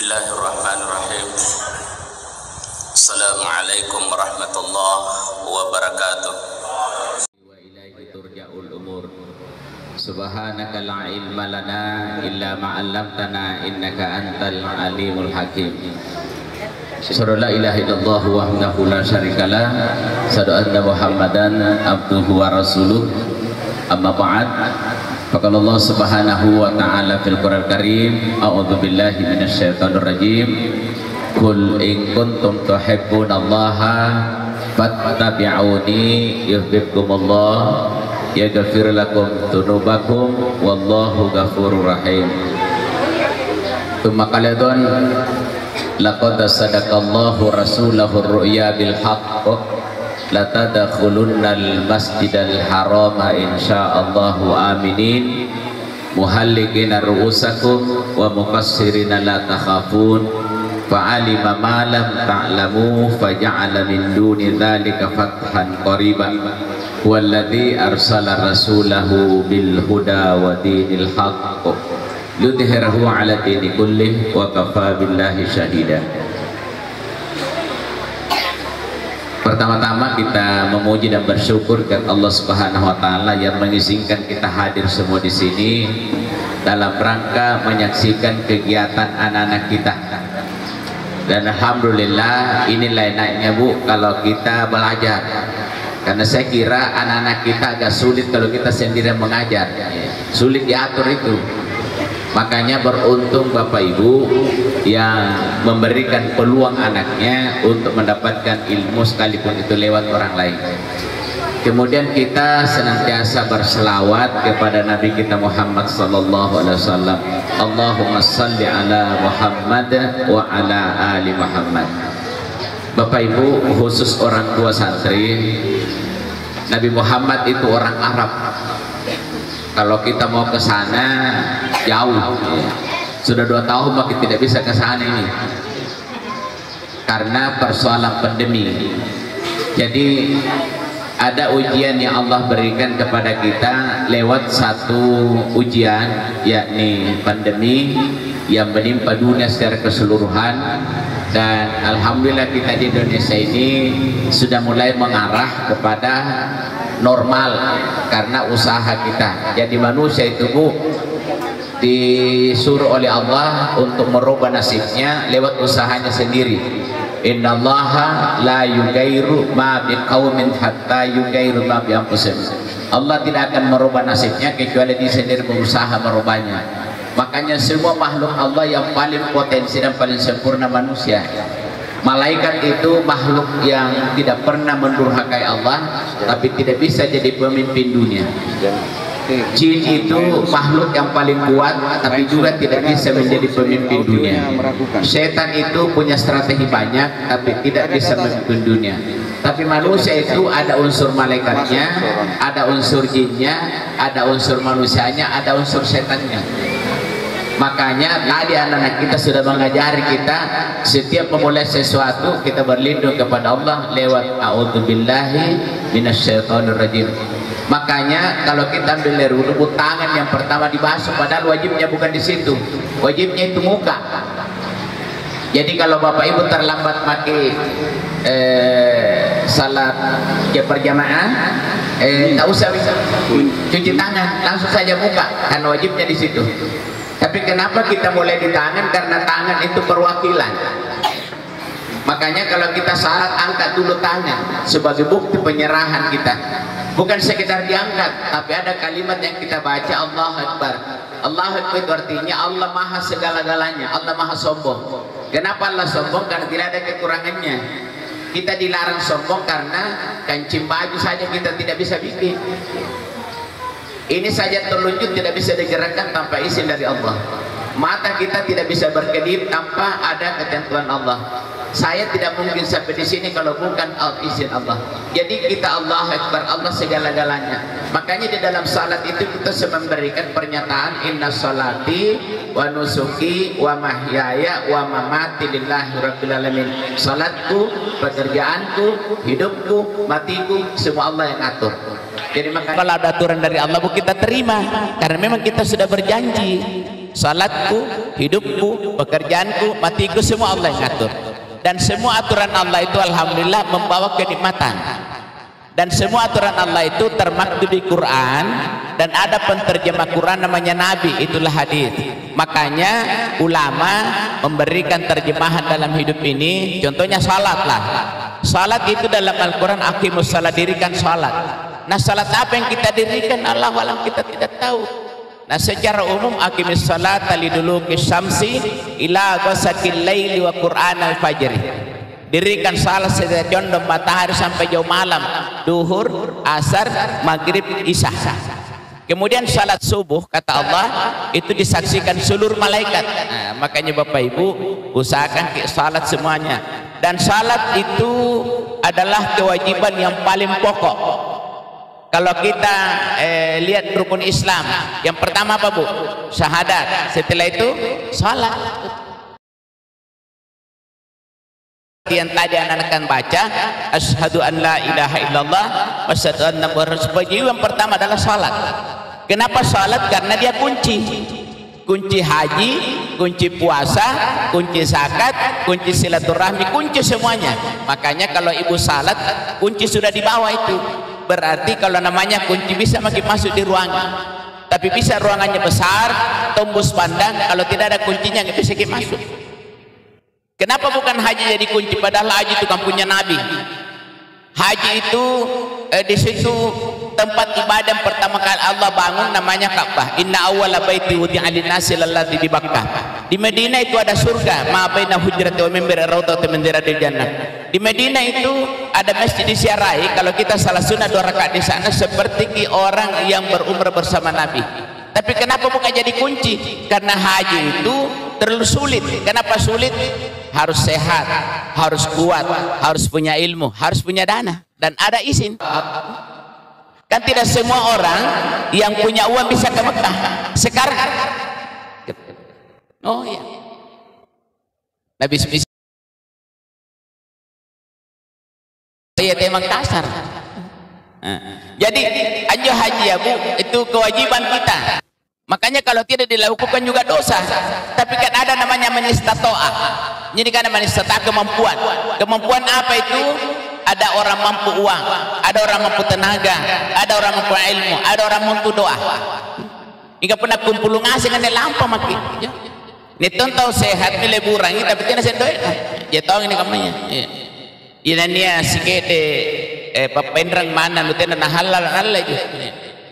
Bismillahirrahmanirrahim. Assalamualaikum warahmatullahi wabarakatuh. Wa ilaihi turja'ul umur. Subhanaka la ilma lana illa ma 'allamtana innaka antal alimul hakim. Asyhadu an la ilaha illallah wahdahu la syarikalah, asyhadu anna Muhammadan abduhu wa rasuluh. Amma ba'd. Faqala Allah subhanahu wa ta'ala fil Qur'an Karim, a'udzu billahi minasyaitonir rajim. Qul in kuntum tuhibbunallaha fattabi'uni yuhibbukumullah yaghfir lakum dzunubakum wallahu ghafurur rahim. Tsumma qala don laqad sadaqallahu rasulahur ru'ya bil haqq la tadkhulunnal masjidal harama insyaallahu aminin muhallikina ru'usakum wa muqassirina la takhafun fa'alima ma lam ta'lamu faja'ala min duni dzalika fathan qariban huwallazi arsala rasulahu bil huda wa dinil haqq yudhhirahu 'ala dini kullih wa kafa billahi syahida. Pertama-tama kita memuji dan bersyukur kepada Allah Subhanahu wa taala yang mengizinkan kita hadir semua di sini dalam rangka menyaksikan kegiatan anak-anak kita. Dan alhamdulillah inilah enaknya Bu kalau kita belajar. Karena saya kira anak-anak kita agak sulit kalau kita sendiri mengajar. Sulit diatur itu. Makanya beruntung Bapak Ibu yang memberikan peluang anaknya untuk mendapatkan ilmu sekalipun itu lewat orang lain. Kemudian kita senantiasa berselawat kepada Nabi kita Muhammad sallallahu alaihi wasallam. Allahumma shalli ala Muhammad wa ala ali Muhammad. Bapak Ibu, khusus orang tua santri, Nabi Muhammad itu orang Arab. Kalau kita mau ke sana jauh, sudah 2 tahun makin tidak bisa ke sana ini karena persoalan pandemi. Jadi ada ujian yang Allah berikan kepada kita lewat satu ujian, yakni pandemi yang menimpa dunia secara keseluruhan. Dan alhamdulillah kita di Indonesia ini sudah mulai mengarah kepada normal karena usaha kita. Jadi manusia itu Bu disuruh oleh Allah untuk merubah nasibnya lewat usahanya sendiri. Innallaha la yughayyiru ma biqaumin hatta yughayyiru ma bi anfusihim. Allah tidak akan merubah nasibnya kecuali dia sendiri berusaha merubahnya. Makanya semua makhluk Allah yang paling potensi dan paling sempurna manusia. Malaikat itu makhluk yang tidak pernah mendurhakai Allah, tapi tidak bisa jadi pemimpin dunia. Jin itu makhluk yang paling kuat, tapi juga tidak bisa menjadi pemimpin dunia. Setan itu punya strategi banyak, tapi tidak bisa memimpin dunia. Tapi manusia itu ada unsur malaikatnya, ada unsur jinnya, ada unsur manusianya, ada unsur setannya. Makanya tadi anak-anak kita sudah mengajari kita setiap memulai sesuatu kita berlindung kepada Allah lewat a'udzubillahi minasyaitonir rajim. Makanya kalau kita ambil dari wudu, tangan yang pertama dibasuh, padahal wajibnya bukan di situ. Wajibnya itu muka. Jadi kalau Bapak Ibu terlambat pakai salat berjamaah, tak usah cuci tangan, langsung saja muka, karena wajibnya di situ. Tapi kenapa kita mulai di tangan? Karena tangan itu perwakilan. Makanya kalau kita salat, angkat dulu tangan sebagai bukti penyerahan kita. Bukan sekedar diangkat, tapi ada kalimat yang kita baca, Allahu Akbar. Allahu Akbar itu artinya Allah maha segala-galanya, Allah maha sombong. Kenapa Allah sombong? Karena tidak ada kekurangannya. Kita dilarang sombong karena kancing baju saja kita tidak bisa bikin. Ini saja telunjuk tidak bisa digerakkan tanpa izin dari Allah. Mata kita tidak bisa berkedip tanpa ada ketentuan Allah. Saya tidak mungkin sampai di sini kalau bukan izin Allah. Jadi kita Allah Akbar, Allah segala-galanya. Makanya di dalam salat itu kita memberikan pernyataan inna salati wa nusuki wa mahyaya wa mamati lillahi rabbil alamin. Salatku, pekerjaanku, hidupku, matiku, semua Allah yang atur. Jadi makanya kalau ada aturan dari Allah kita terima, karena memang kita sudah berjanji. salatku, hidupku, pekerjaanku, matiku, semua Allah yang ngatur. Dan semua aturan Allah itu alhamdulillah membawa kenikmatan. Dan semua aturan Allah itu termaktub di Quran, dan ada penterjemah Quran namanya Nabi, itulah hadis. Makanya ulama memberikan terjemahan dalam hidup ini, contohnya salat lah. Salat itu dalam Al-Quran, aqimus salat, dirikan salat. Nah, salat apa yang kita dirikan, Allah alam, kita tidak tahu. Nah, secara umum aqimis salat liduluki syamsi ila ghasaqil laili wa Qur'an al-fajr. Dirikan salat sejak condong matahari sampai jauh malam, duhur, asar, maghrib, isya. Kemudian salat subuh, kata Allah, itu disaksikan seluruh malaikat. Nah, makanya Bapak Ibu usahakan salat semuanya. Dan salat itu adalah kewajiban yang paling pokok. Kalau kita lihat rukun Islam, yang pertama apa Bu? Syahadat. Setelah itu salat. Yang tadi anak akan baca, asyhadu an la ilaha illallah wa asyhadu anna muhammadar rasulullah. Yang pertama adalah salat. Kenapa salat? Karena dia kunci haji, kunci puasa, kunci zakat, kunci silaturahmi, kunci semuanya. Makanya kalau ibu salat, kunci sudah di bawah itu. Berarti kalau namanya kunci bisa makin masuk di ruangan. Tapi bisa ruangannya besar, tembus pandang, kalau tidak ada kuncinya nggak bisa masuk. Kenapa bukan haji jadi kunci? Padahal haji itu kampungnya Nabi. Haji itu di situ tempat ibadah yang pertama kali Allah bangun, namanya Ka'bah. Inna awwala baiti wudi'a lin-nasi lalladzi di Makkah. Di Madinah itu ada surga, ma baina hujrati wa minbari raudhatin min riyadil jannah. Di Madinah itu ada masjid disiarai. Kalau kita salah sunat 2 rakaat di sana seperti orang yang berumrah bersama Nabi. Tapi kenapa bukan jadi kunci? Karena haji itu terlalu sulit. Kenapa sulit? Harus sehat, harus kuat, harus punya ilmu, harus punya dana, dan ada izin. Kan tidak semua orang yang punya uang bisa ke Mekah sekarang. Oh iya, Nabi saya emang kasar. Jadi anjuh haji ya Bu, itu kewajiban kita. Makanya kalau tidak dilakukan juga dosa. Tapi kan ada namanya manistato'ah. Jadi kan ada manistato'ah, kemampuan. Kemampuan apa itu? Ada orang mampu uang, ada orang mampu tenaga, ada orang mampu ilmu, ada orang mampu doa. Jika pernah kumpul ngasih dengan lampa makin. Ini tahu sehat ni liburan ini tapi tidak sendoy. Ya tahu ini kamunya. Ini dia sikit papendrang mana nu tena halal itu.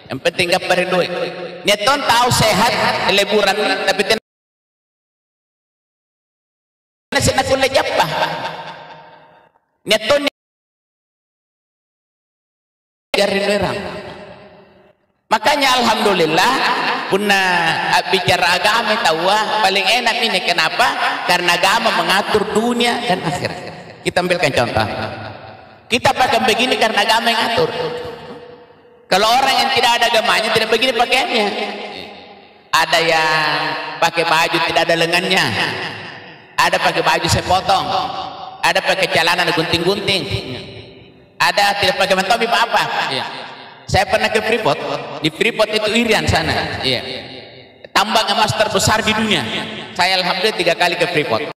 Yang penting gak beri duit. Nyeton tahu sehat liburan tapi tidak senang kulit apa. Nyeton garin orang. Makanya alhamdulillah punna bicara agama tahu paling enak ini. Kenapa? Karena agama mengatur dunia dan akhirat. Kita ambilkan contoh. Kita pakai begini karena agama yang ngatur. Kalau orang yang tidak ada agamanya tidak begini pakaiannya. Ada yang pakai baju tidak ada lengannya, ada pakai baju sepotong, ada pakai celana gunting-gunting, ada tidak pakai mentopi apa-apa. Saya pernah ke Freeport. Di Freeport itu Irian sana. Tambang emas terbesar di dunia. Saya alhamdulillah 3 kali ke Freeport.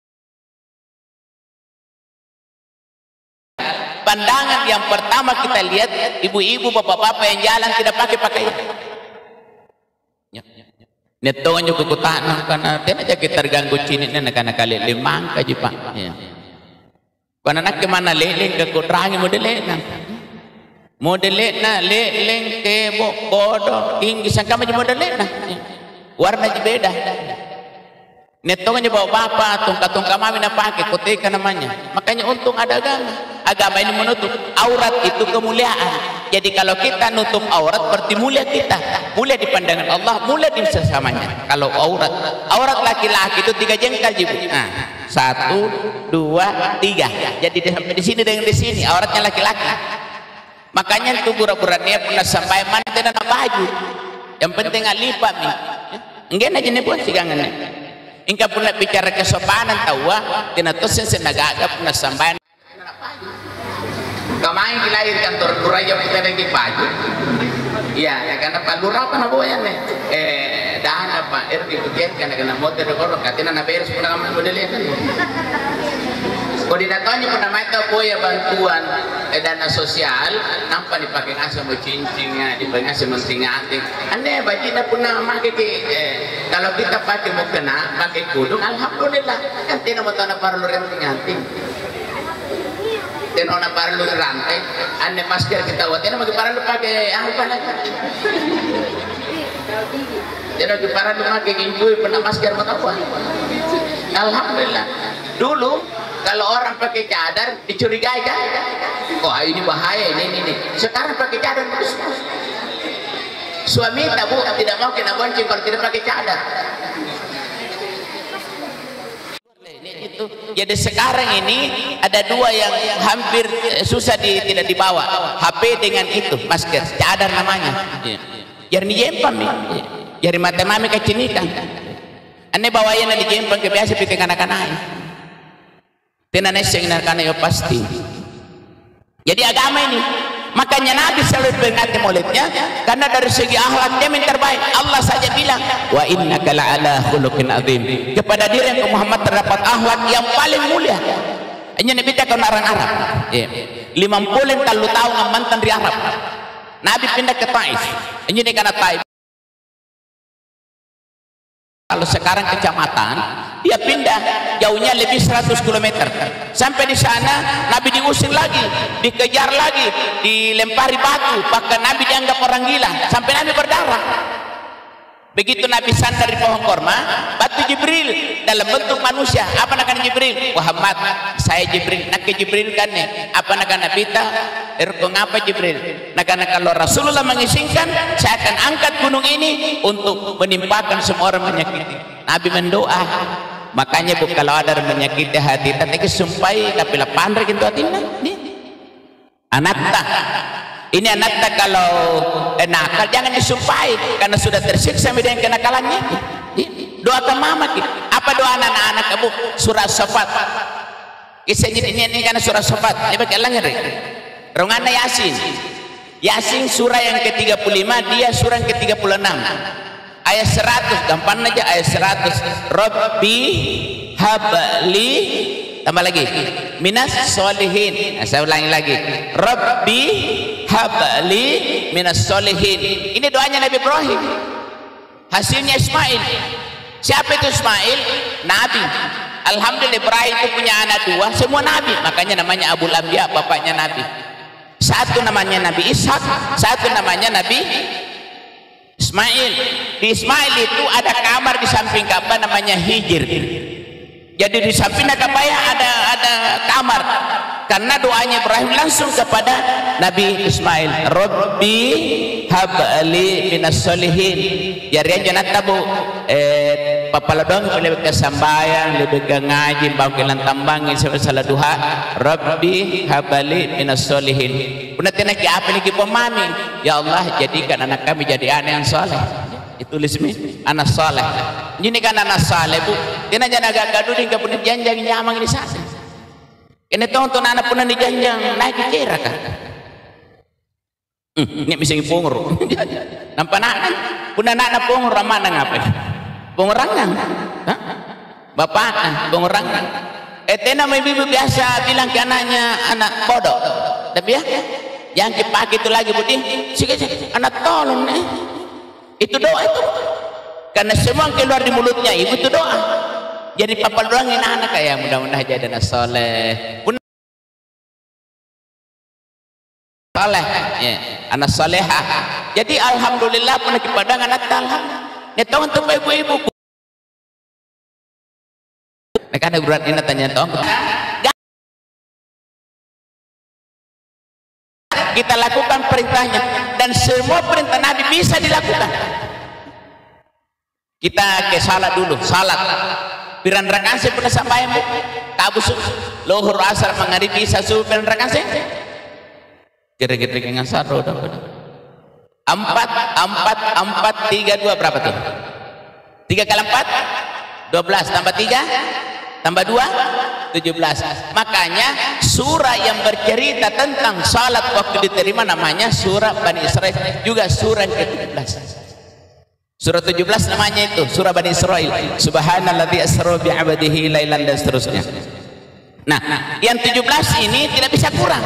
Pandangan yang pertama kita lihat ibu-ibu, bapak-bapak yang jalan tidak pakai pakaian. Netonyo kekutaan karena tidak aja kita terganggu cini nana karena kali limang kaji Pak. Karena nak kemana leleng ke kutrangi modelnya leleng ke bodoh tinggi sangka macam modelnya warna beda. Netongannya bawa bapak, tungka-tungka mami nak pakai koteka namanya. Makanya untung ada agama. Agama ini menutup aurat itu kemuliaan. Jadi kalau kita nutup aurat berarti mulia kita, mulia di pandangan Allah, mulia di sesamanya. Kalau aurat laki-laki itu 3 jengkal jibu. Nah, 1, 2, 3. Jadi sampai di sini dengan di sini auratnya laki-laki. Makanya itu burak-buraknya pernah sampai mana tidak nak baju. Yang penting lipat nih. Enggak aja nih buat sigangannya. Ingka pernah bicara kesopanan tahu tinatusin senagaga pernah sampai kamain dilahir kantor Lurah yang kita lagi baju iya karena Pak Lurah apa namanya nih dana Pak RT karena motor korok katanya na beres pun kami modelnya kan. Kalau didatanya pernah main ya bantuan dana sosial, nampak dipakai ngasih mau cincingnya, dipakai ngasih menting-anting. Anda bajina pernah pakai kalau kita pakai mau kena, pakai kudung, alhamdulillah. Kan tidak mau tahu perlu renting-anting. Dan orang perlu rantai, anda masker kita buat, anda perlu pakai apa lagi? Jadi perlu pakai kinjui pernah masker mau apa? Alhamdulillah. Dulu kalau orang pakai cadar dicurigai kan? Oh ini bahaya ini. Sekarang pakai cadar terus. Suami tidak mau kena bonceng kalau tidak pakai cadar. Itu. Jadi sekarang ini ada dua yang hampir susah tidak dibawa. HP dengan itu masker cadar namanya. Jadi jempang nih. Jadi mata mami kecinikan. Ane bawain di jempang kebiasa pikir anak-anak. Tenaneseng karena ya pasti. Jadi agama ini makanya Nabi selalu peringati maulidnya karena dari segi akhlak dia yang terbaik. Allah saja bilang wa innaka la'ala khuluqin azim. Kepada diri yang Muhammad terdapat akhlak yang paling mulia. Hanya Nabi tak orang Arab. 50 tahun mantan di Arab. Nabi pindah ke Taif. Ini karena Taif. Kalau sekarang kecamatan, dia pindah jauhnya lebih 100 km. Sampai di sana, Nabi diusir lagi, dikejar lagi, dilempari batu, bahkan Nabi dianggap orang gila, sampai Nabi berdarah. Begitu Nabi sandar di pohon korma, batu Jibril dalam bentuk manusia. Apa nak Jibril? Muhammad, saya Jibril. Nak Jibril kan nih? Apa nak Nabita? Erkong apa Jibril? Nak kalau Rasulullah mengizinkan, saya akan angkat gunung ini untuk menimpakan semua orang menyakiti. Nabi mendoa. Makanya bu kalau ada menyakiti hati, tapi kesumpai kapila pandai gitu hatinya. Anakta. Ini anak kalau nakal jangan disumpahi karena sudah tersiksa dengan kenakalannya. Doakan mama kita. Apa doa anak-anak kamu? Surah Safat. Kisahnya ini karena surah Safat. Dia pakai langit. Rongana Yasin. Yasin surah yang ke-35, dia surah yang ke-36. Ayat 100, gampang aja ayat 100. Rabbi habli, tambah lagi. Minas solihin. Nah, saya ulangi lagi. Rabbi habli minas solihin. Ini doanya Nabi Ibrahim. Hasilnya Ismail. Siapa itu Ismail? Nabi. Alhamdulillah Ibrahim itu punya anak dua, semua Nabi. Makanya namanya Abul Anbiya, bapaknya Nabi. Satu namanya Nabi Ishak, satu namanya Nabi Ismail. Di Ismail itu ada kamar di samping Ka'bah namanya Hijr. Jadi di samping Ka'bah ada kamar. Karena doanya Ibrahim langsung kepada Nabi Ismail. Rabbi habli minas solihin. Jadi aja natabu papaladong lebih ke sambayang, lebih ke ngaji, bangkilan tambangin sampai salah duha. Rabbi habli minas solihin. Puna tina ki apa ni ki pemami? Ya Allah jadikan anak kami jadi anak yang soleh. Ditulis mi anak soleh. Ini kan anak soleh bu. Tina jangan agak gaduh di kebun janjang nyamang di sana. Ini tonton anak pun di janjang naik kira kan? Ini bisa ngipungur. Nampak anak pun anak pungur ramana ngapain? Pungurangan, bapak pungurangan. Tena ibu biasa bilang ke anaknya anak bodoh. Tapi ya, yang dipakai itu lagi budi. Sikit anak tolong nih. Itu doa itu. Karena semua yang keluar di mulutnya ibu itu doa. Jadi papa doangin anak kayak mudah-mudahan jadi anak soleh. Soleh, ya, anak soleha. Jadi alhamdulillah pun kepada anak talha. Ya tahu untuk ibu-ibu. Nah kan berat ini tanya tahu. Kita lakukan perintahnya dan semua perintah Nabi bisa dilakukan. Kita ke salat dulu, salat. Piran rakaat saya pernah sampai bu, kabus lohur asar maghrib bisa subuh piran rakaat saya. Kira-kira dengan satu, 4, 3, 2 berapa tuh? 3 kali 4, 12 tambah 3 tambah 2, 17. Makanya surah yang bercerita tentang salat waktu diterima namanya surah Bani Israil, juga surah yang ke-17. Surah 17 namanya itu, surah Bani Israil. Subhanalladzi asra bi 'abdihi lailan dan seterusnya. Nah, yang 17 ini tidak bisa kurang.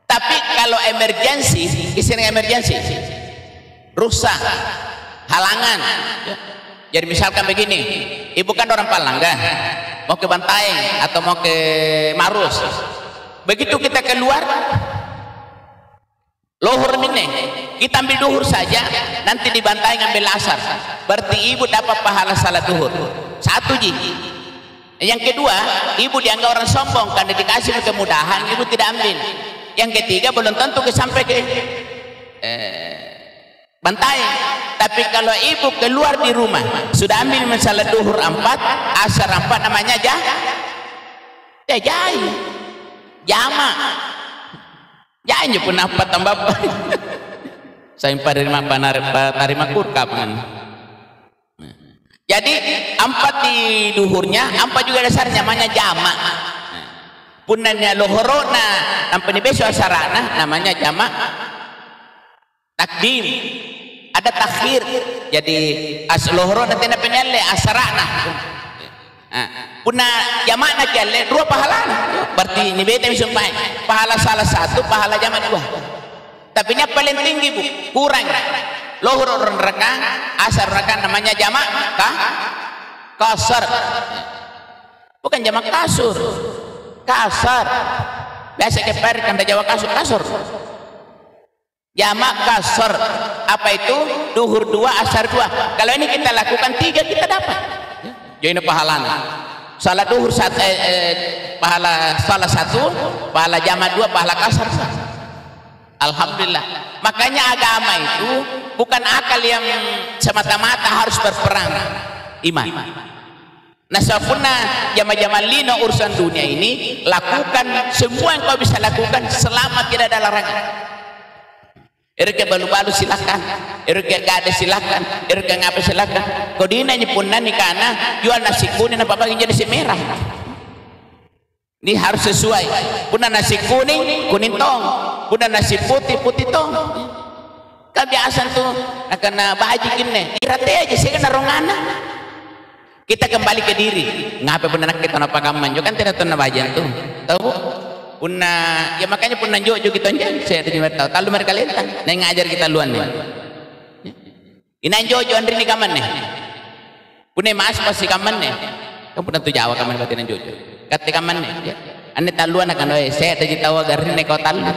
Tapi kalau emergensi, istilah emergensi, rusak, halangan. Jadi misalkan begini, ibu kan orang Palangga, mau ke Bantaeng atau mau ke Marus. Begitu kita keluar, lohur ini, kita ambil duhur saja, nanti di Bantaeng ambil asar. Berarti ibu dapat pahala salat duhur. Satu ji. Yang kedua, ibu dianggap orang sombong karena dikasih kemudahan, ibu tidak ambil. Yang ketiga, belum tentu sampai ke Bantaeng. Tapi kalau ibu keluar di rumah sudah ambil misalnya duhur 4, asar 4, namanya jama pun apa tambah saya tarima kurkap kan. Jadi 4 di duhurnya, 4 juga dasarnya namanya jama. Punanya lohorona nampak besok asarana namanya jama takdim. Ada takhir, jadi aslohro nanti na penyalle asarana. Puna jamak nak jalle 2 pahala. Berarti ini beta sumpah pahala salah 1, pahala jamak 2. Tapi yang paling tinggi bu, kurang. Lohor orang rekan, asar rekan namanya jamak kasar. Bukan jamak kasur, kasar. Biasa keper kan Jawa kasur. Jamak kasar, apa itu? Duhur 2, asar 2. Kalau ini kita lakukan 3, kita dapat. Jadi pahalanya. Salat duhur pahala salah 1, pahala jamak 2, pahala kasar. Alhamdulillah. Makanya agama itu bukan akal yang semata-mata harus berperang, iman. Nah, sempurna jama-jama lino urusan dunia ini, lakukan semua yang kau bisa lakukan selama tidak ada larangan. Erke balu-balu silakan, erke gade silakan, erke ngapa silakan. Kodina ini pun nani karena jual nasi kuning apa bagi jadi nasi merah. Ini harus sesuai. Puna nasi kuning, kuning tong. Puna nasi putih, putih tong. Kebiasaan tuh karena baju gini. Irate aja sih kan rongana. Kita kembali ke diri. Ngapa pun anak kita napa kaman? Jo kan tidak tahu nabajan tuh. Tahu? Puna ya makanya puna jojo kita aja saya tidak tahu kalau mereka lentang nah ngajar kita luan nih ini jojo andri ni kaman nih puna mas pasti kaman nih kamu puna tu Jawa kaman batin jojo kata kaman nih ane taluan akan saya tadi tahu agar nih kau talu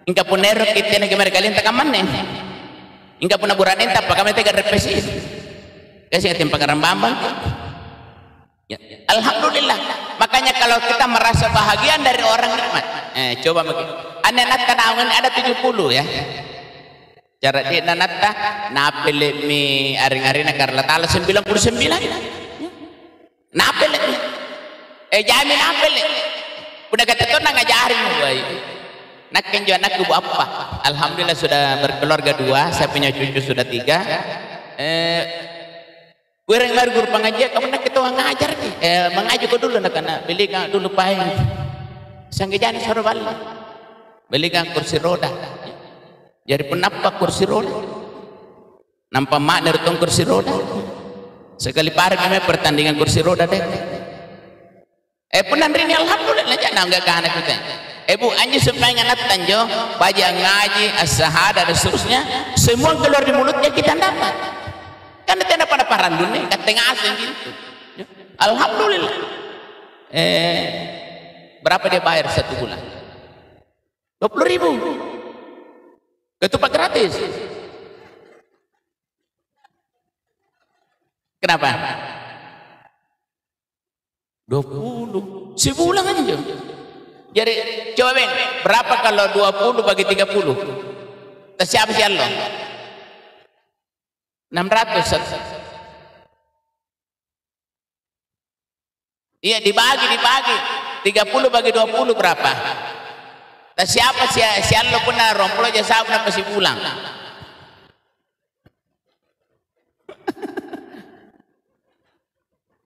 ingka puna erok kita nih mereka lentang kaman nih ingka puna buranin apa kaman tega repesi kasih tempat karambambang. Ya. Alhamdulillah. Makanya kalau kita merasa bahagia dari orang nikmat, coba begini. Anak kanaungan ada 70 ya. Cara dia nanata napele mi aring-aring karena tala 99. Napele. Jamin napele. Udah kata tuh ngajarin gue. Nak kenjo anak ibu apa? Alhamdulillah sudah berkeluarga 2, saya punya cucu sudah 3. Gue baru guru pengajian, kamu nak kita ngajar nih, mengaji kau dulu nak kena beli kan dulu pahing, sanggejani suruh balik, beli kan kursi roda, jadi penapa kursi roda, nampak mak dari tong kursi roda, sekali parah kami pertandingan kursi roda deh, penandri ini alhamdulillah jangan enggak ke anak kita, bu anji supaya anak tanjo, baca ngaji, as-syahadah dan seterusnya, semua keluar di mulutnya kita dapat. Karena tidak pada parandun nih, katanya asing gitu. Alhamdulillah. Berapa dia bayar 1 bulan? 20.000. Ketupat gratis. Kenapa? 20 sebulan aja. Jadi coba Ben, berapa kalau 20 bagi 30? Siapa sih Allah? 600. Iya dibagi 30 bagi 20 berapa? Nah, siapa si Allah pun romplo aja saya pun pasti pulang.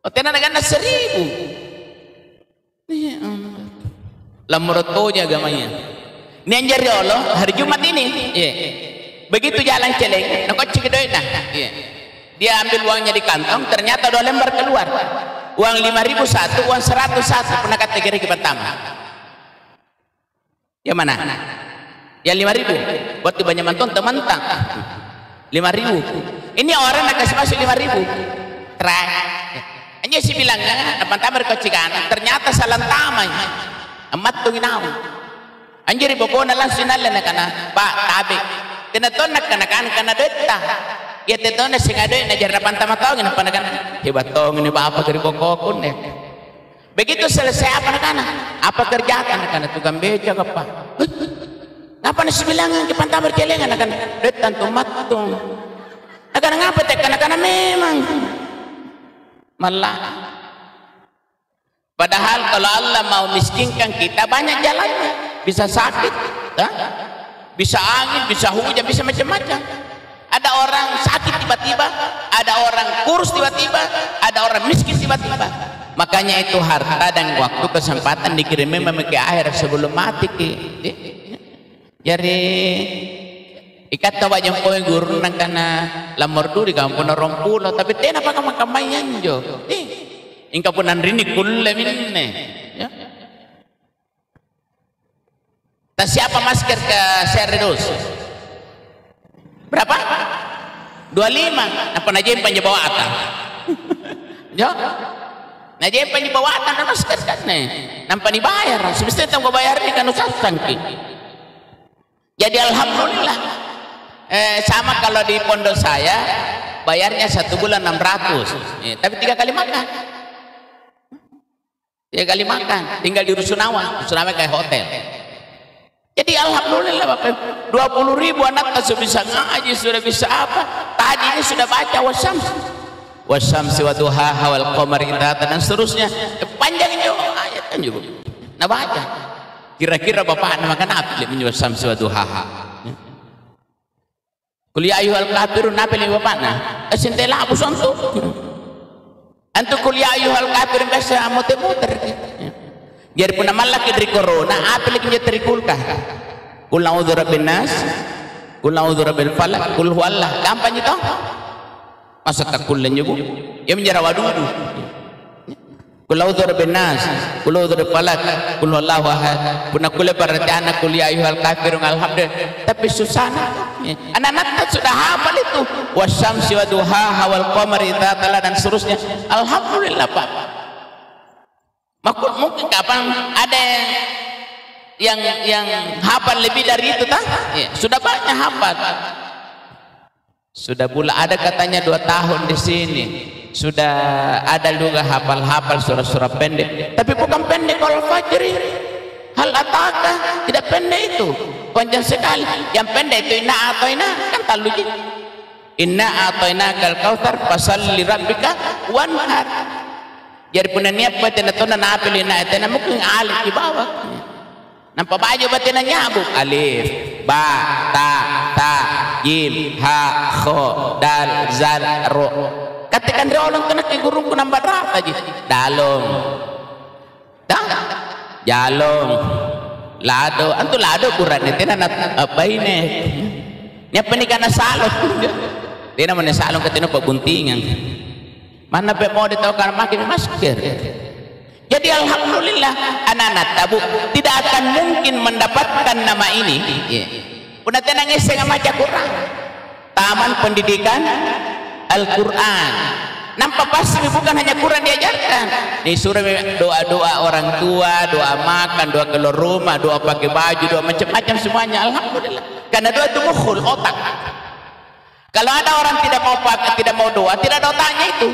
Oh tenan kan 1.000. Iya. Lamrotonya agamanya. Ini anjar ya Allah hari Jumat ini. Iya. Begitu jalan celeng, nak kocik doy nah. Iya. Dia ambil uangnya di kantong, ternyata 2 lembar keluar. Uang 5.000 satu, uang 100 satu. Pernah kategori ke pertama. Yang mana? Yang 5.000. Buat banyak manton teman tak. 5.000. Ini orang nak kasih masuk 5.000. Terakhir. Hanya si bilangnya, depan tamer kocikan. Ternyata salah tamai. Amat tungin aku. Anjir pokoknya langsung nalan kana Pak tabe. Tinaton nak kana deta. Ya teton na sing adoy na jarna pantama taong ina panagan. Hebat tong ini apa dari kokokun ya. Begitu selesai apa kana? Apa kerjaan kana tukang beca apa? Ngapa na sibilangan ke pantama berjelengan akan detan tumatong. Akan ngapa tek kana memang malah. Padahal kalau Allah mau miskinkan kita banyak jalannya. Bisa sakit, bisa angin, bisa hujan, bisa macam-macam. Ada orang sakit tiba-tiba, ada orang kurus tiba-tiba, ada orang miskin tiba-tiba. Makanya itu harta dan waktu kesempatan dikirim memang ke akhir sebelum mati. Jadi ikat tawa yang poin guru nang kana lamor du di kampung orang pulau, tapi tena apa kamakamayang jo. Ingka punan rini kulle minne. Ya. Tak siapa masker ke Serdus? Berapa? 25. Napa najim panjabawa ata? Ya. Najim panjabawa ata na masker kan ne. Nampa dibayar. Semestinya tanggo bayar ni kan usasan ki. Jadi alhamdulillah. Sama kalau di pondok saya bayarnya 1 bulan 600. Tapi 3 kali makan. 3 kali makan. Tinggal di Rusunawa. Rusunawa kayak hotel. Jadi alhamdulillah Bapak, 20.000 anak sudah bisa ngaji, sudah bisa apa? Tadi ini sudah baca wasyamsi wa duhaha wal qamari idza dan seterusnya. Panjang itu ayatnya juga. Nah baca. Kira-kira Bapak makan apa li wasyamsi wa duhaha? Qul ya ayyuhal kafirun apa li Bapak nah? Asintela abu santu. Antu qul ya ayyuhal kafirun basa muter-muter. Biar pun malak dari corona, apa lagi menjadi kulkah? Kul a'udzu birabbin nas, kul a'udzu birabbil falaq, kul huwallah. Gampang itu. Masa tak kullen juga? Ya menjadi wadudu. Kul a'udzu birabbin nas, kul a'udzu birabbil falaq, kul huwallahu ahad. Pun aku lebar anak kul ya ayyuhal kafirun alhamdulillah. Tapi susah. Anak-anak sudah hafal itu. Wasyamsi wa duhaha wal qamari idza tala dan seterusnya. Alhamdulillah Pak. Mungkin kapan ada yang hafal lebih dari itu tak? Ya, sudah banyak hafal. Sudah pula ada katanya 2 tahun di sini. Sudah ada juga hafal-hafal surah-surah pendek. Tapi bukan pendek kalau fajri. Hal ataka tidak pendek itu. Panjang sekali. Yang pendek itu inna atoina kan taluji. Inna atoina kal kautsar fasalli rabbika wanhar. Jadi punya niat buat tenatona na apel na etena mungkin alif di bawah. Nampak baju batin nyabuk alif, ba, ta, jim, ha, kho, dal, zal, ro. Katakan dia orang kena ke gurung ku nambah rata aja. Dalong, jalong, lado, antu lado kuran etena na apa ini? Ni apa ni kana salong? Dia namanya salong katanya pabuntingan. Mana pe mau ditawarkan makin masker. Jadi alhamdulillah anak-anak tabu tidak akan mungkin mendapatkan nama ini. Puna tenang saya maca Quran. Taman Pendidikan Al-Quran. Nampak pasti bukan hanya Quran diajarkan. Disuruh doa-doa orang tua, doa makan, doa keluar rumah, doa pakai baju, doa macam-macam semuanya. Alhamdulillah. Karena doa itu mukhul otak. Kalau ada orang tidak mau pakai, tidak mau doa, tidak ada otaknya itu.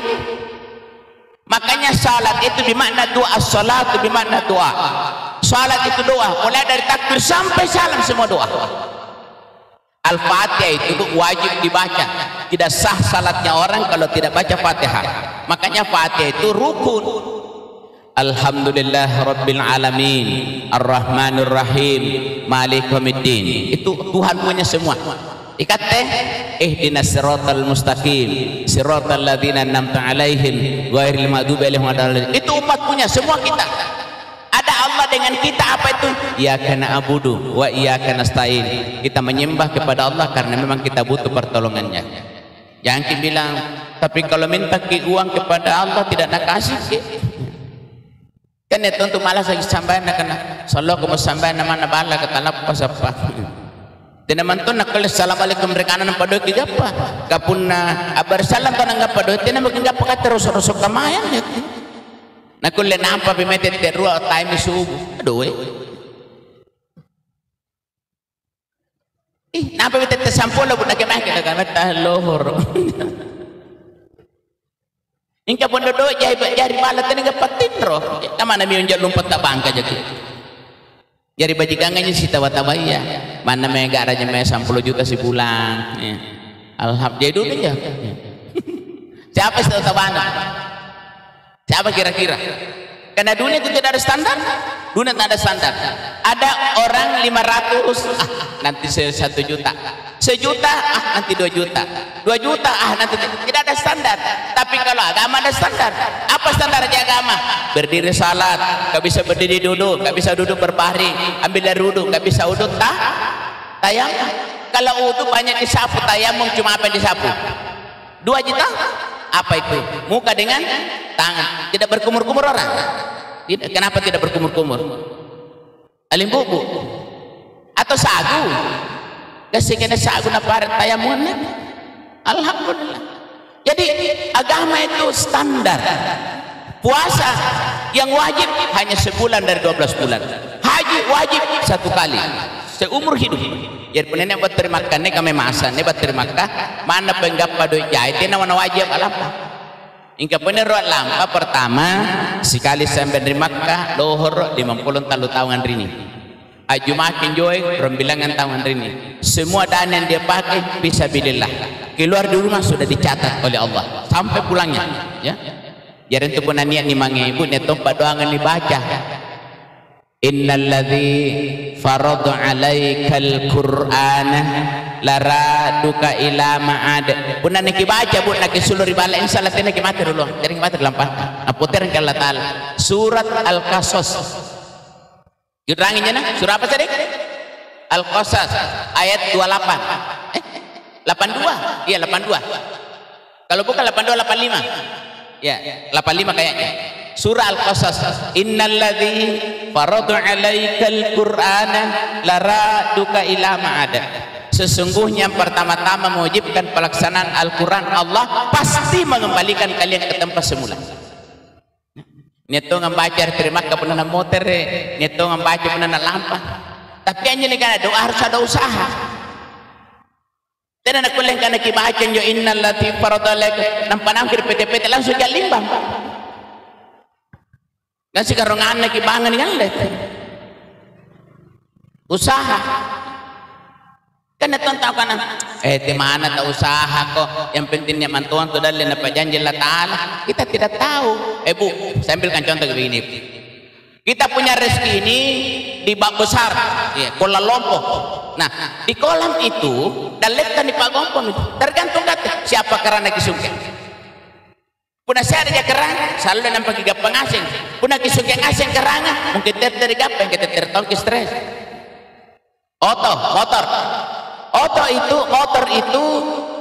Makanya salat itu bermakna doa, salat itu bermakna doa. Salat itu doa, mulai dari takbir sampai salam semua doa. Al-Fatihah itu wajib dibaca. Tidak sah salatnya orang kalau tidak baca Fatihah. Makanya Fatihah itu rukun. Alhamdulillah Rabbil Alamin Ar-Rahmanir Rahim Malik Yaumiddin. Itu Tuhan punya semua. Ikat teh ihdinas siratal mustaqim siratal ladzina an'amta alaihim ghairil maghdubi alaihim waladdallin. Itu umat punya semua kita. Ada Allah dengan kita apa itu? Iyyaka na'budu wa iyyaka nasta'in. Kita menyembah kepada Allah karena memang kita butuh pertolongannya. Jangan kita bilang, tapi kalau minta uang kepada Allah tidak nak kasih ke. Kan itu untuk malas lagi sampai nak kena. Sallallahu alaihi wasallam nama bala kata apa siapa. Tidak mantu nak kalau assalamualaikum berkanan pada kita apa? Kapuna abar salam tanang apa doa? Tidak mungkin apa terus kamayan ya. Nak kalau nampak bimetet terus time subuh. Aduh. Nampak bimetet sampul pun nak kemah kita kan lohor. Ingka pun doa jari malat ini kepatin roh. Kamana mi unjal lumpat tak bangka jadi. Jari bajikangannya si tawa-tawaya. Mana mega raja me 10 juta sebulan. Ya. Alhamdulillah dulu ya. Siapa sih tawana? Siapa kira-kira? Karena dunia itu tidak ada standar. Dunia tidak ada standar. Ada orang 500, nanti 1 juta. 1 juta, nanti 2 juta. 2 juta, nanti tidak ada standar. Tapi kalau agama ada standar. Apa standarnya agama? Berdiri salat, gak bisa berdiri duduk, gak bisa duduk berbaring, ambil dari duduk, gak bisa uduk tayamum. Kalau uduk banyak disapu, tayamum cuma apa yang disapu? 2 juta? Apa itu? Muka dengan tangan. Tidak berkumur-kumur orang. Tidak. Kenapa tidak berkumur-kumur? Alim bubu atau sagu? Kasih kena sagu na paret tayamunnya. Alhamdulillah. Jadi agama itu standar. Puasa yang wajib hanya sebulan dari 12 bulan. Haji wajib 1 kali seumur hidup. Jadi penenek buat terima kasih kami masa ne buat terima kasih mana penggap pada jahit ini mana wajib apa? Ingka peneruat lampa pertama sekali sampai dari Makkah dohor 50 tahun rini. Aju makin joy rembilangan tahun rini. Semua dana yang dia pakai bisa bilillah. Keluar di rumah sudah dicatat oleh Allah sampai pulangnya. Ya. Jadi untuk niat ni mangibu ni tempat doangan dibaca. Innalladzi farada 'alaikal qur'ana laraduka ila ma'ad. Pun nak baca pun nak sulur bala insyaallah tena ki mati dulu. Jadi mati lampa. Aputer ke Allah Taala. Surat Al-Qasas. Juranginya nah, surah apa tadi? Al-Qasas ayat 28. 82. Iya 82. Kalau bukan 82 85. Ya, 85 kayaknya. Surah Al-Qasas. Innalladzi faradu 'alaikal qur'ana laraduka ila ma'ada. Sesungguhnya yang pertama-tama mewajibkan pelaksanaan Al-Qur'an, Allah pasti mengembalikan kalian ke tempat semula. Neto membaca terima ke penana motor, neto membaca penana lampa. Tapi hanya ni kan doa harus ada usaha. Dan nak kulen kan kibaca yo innal lati farada lak nampanam kir PT langsung ke limbang. Dan sekarang anak kibangan kan lek. Usaha. Kan tahu kan di mana tak usaha kok, yang pentingnya mantuan tu dalil apa janji Allah Taala. Kita tidak tahu. Bu, saya ambilkan contoh begini. Kita punya rezeki ini di bak besar, ya, Kuala Lumpur. Nah, di kolam itu dalilkan di pagompon itu tergantung kata siapa kerana kisungkeng. Puna saya ada kerang, selalu nampak tiga pengasing. Puna kisungkeng asing keranga, mungkin dari gapai kita tertongki stres. Motor itu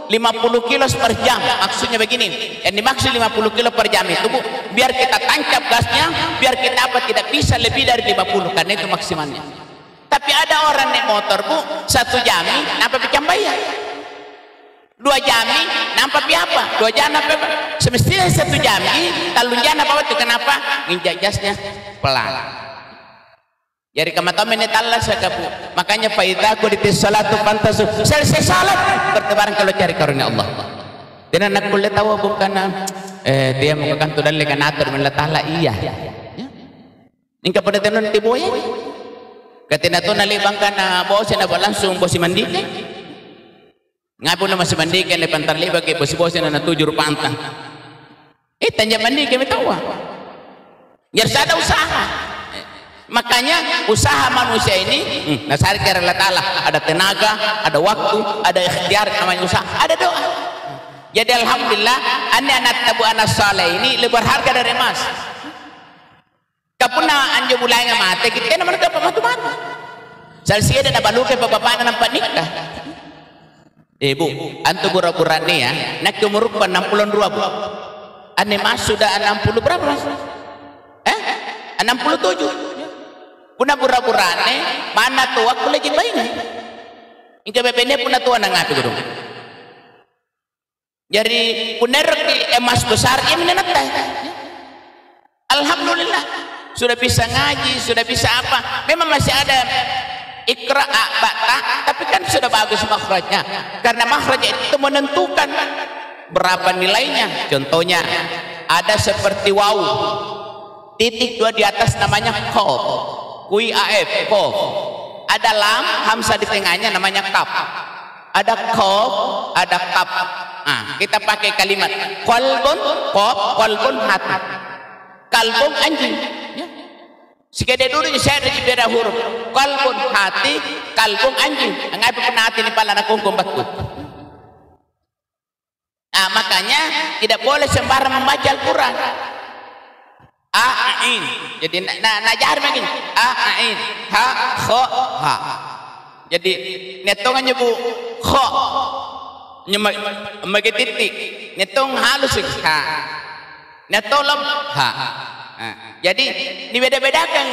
50 kilo per jam. Maksudnya begini, yang dimaksud 50 kilo per jam itu Bu, biar kita tancap gasnya, biar kita tidak bisa lebih dari 50, karena itu maksimalnya. Tapi ada orang naik motor Bu, 1 jami nampak picam bayar, 2 jami nampak apa, 2 jam nampak semestinya 1 jami talunjan apa itu, kenapa nginjak gasnya pelan. Jadi kemataman ini Allah sekapu. Makanya faida kulitis salatu fantasu. Selesai salat bertebaran kalau cari karunia Allah. Dan anak kulit tahu bukan dia mukakan tu dalil kan atur min Allah iya. Ingka pada tenon tiboy. Katina tu nalibang kana bos na langsung bos mandi. Ngapo na mas mandi kan lepantar liba ke bos na natujur pantang. Tanya mandi kami tahu. Biar ada usaha. Makanya usaha manusia ini nasari ke Allah Ta'ala, ada tenaga, ada waktu, ada ikhtiar, namanya usaha, ada doa. Jadi alhamdulillah anak tabu anak saleh ini lebih berharga dari emas. pun na anjo bulay nga mate kita naman ka pamatu-matu salsiya na baluke papapana ng panikah. Bu, anto pura-pura nih ya nak umur 62 bu ane mas sudah 60 berapa mas 67 puna pura-pura nih mana tuh aku lagi bayi nih ingka bebene puna tua nang api gudung jadi puner emas besar ini neneknya alhamdulillah sudah bisa ngaji sudah bisa apa memang masih ada ikra bata tapi kan sudah bagus makhrajnya karena makhraj itu menentukan berapa nilainya. Contohnya ada seperti waw titik 2 di atas namanya qaf qaf ada lam hamzah di tengahnya namanya kaf ada qaf ada kaf. Nah, kita pakai kalimat qalbun qaf qalbun hati kalbun anjing ya. Sikede dulu saya ada di beda huruf kalbun hati kalbun anjing ngai pun hati ni pala nakungkum batu. Nah, makanya tidak boleh sembarang membaca Al-Quran. A'in. Jadi najar begini. A'in. Ha kha ha. Jadi netongannya bu kha. Nyemagi titik. Netong halus ha. Netolom ha. Jadi dibeda-bedakan.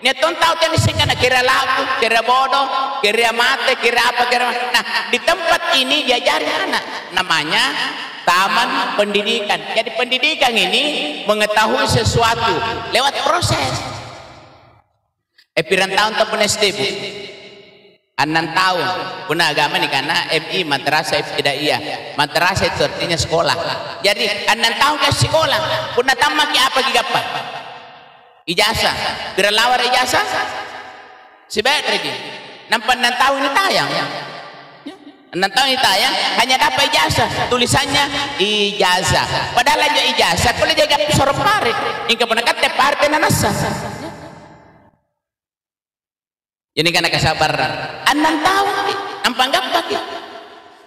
Neton tahu kan disingkat kira lagu, kira bodoh, kira mate, kira apa, kira. Nah, di tempat ini diajari anak namanya taman pendidikan. Jadi pendidikan ini mengetahui sesuatu lewat proses. Pirang tahun tak pun SD bu 6 tahun pun agama nih karena MI madrasah ibtidaiyah madrasah itu artinya sekolah. Jadi 6 tahun ke sekolah pun tamat apa gigapa ijazah berlawar ijazah sebaik lagi nampak 6 tahun ini tayang 6 tahun ini tayang hanya dapat ijazah tulisannya ijazah padahal aja ijazah boleh jaga sorok pare hingga pernah kata parte nanasa ini karena kesabaran 6 tahun nampak enggak pakai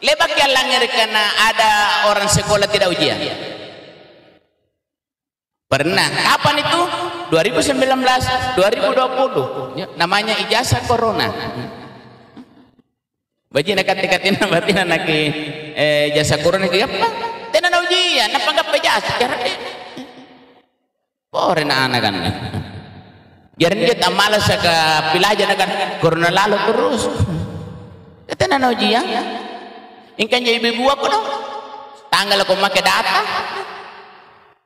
lebak yang langir karena ada orang sekolah tidak ujian pernah kapan itu 2019 2020 ya, namanya ijazah corona bagi nak katakan berarti nak ijazah corona ke apa tenan ujian apa enggak ijazah cara pore anak kan biar dia tak malas ke pelajaran kan corona lalu terus tenan ujian ingkan jadi ibu aku dong tanggal aku pakai data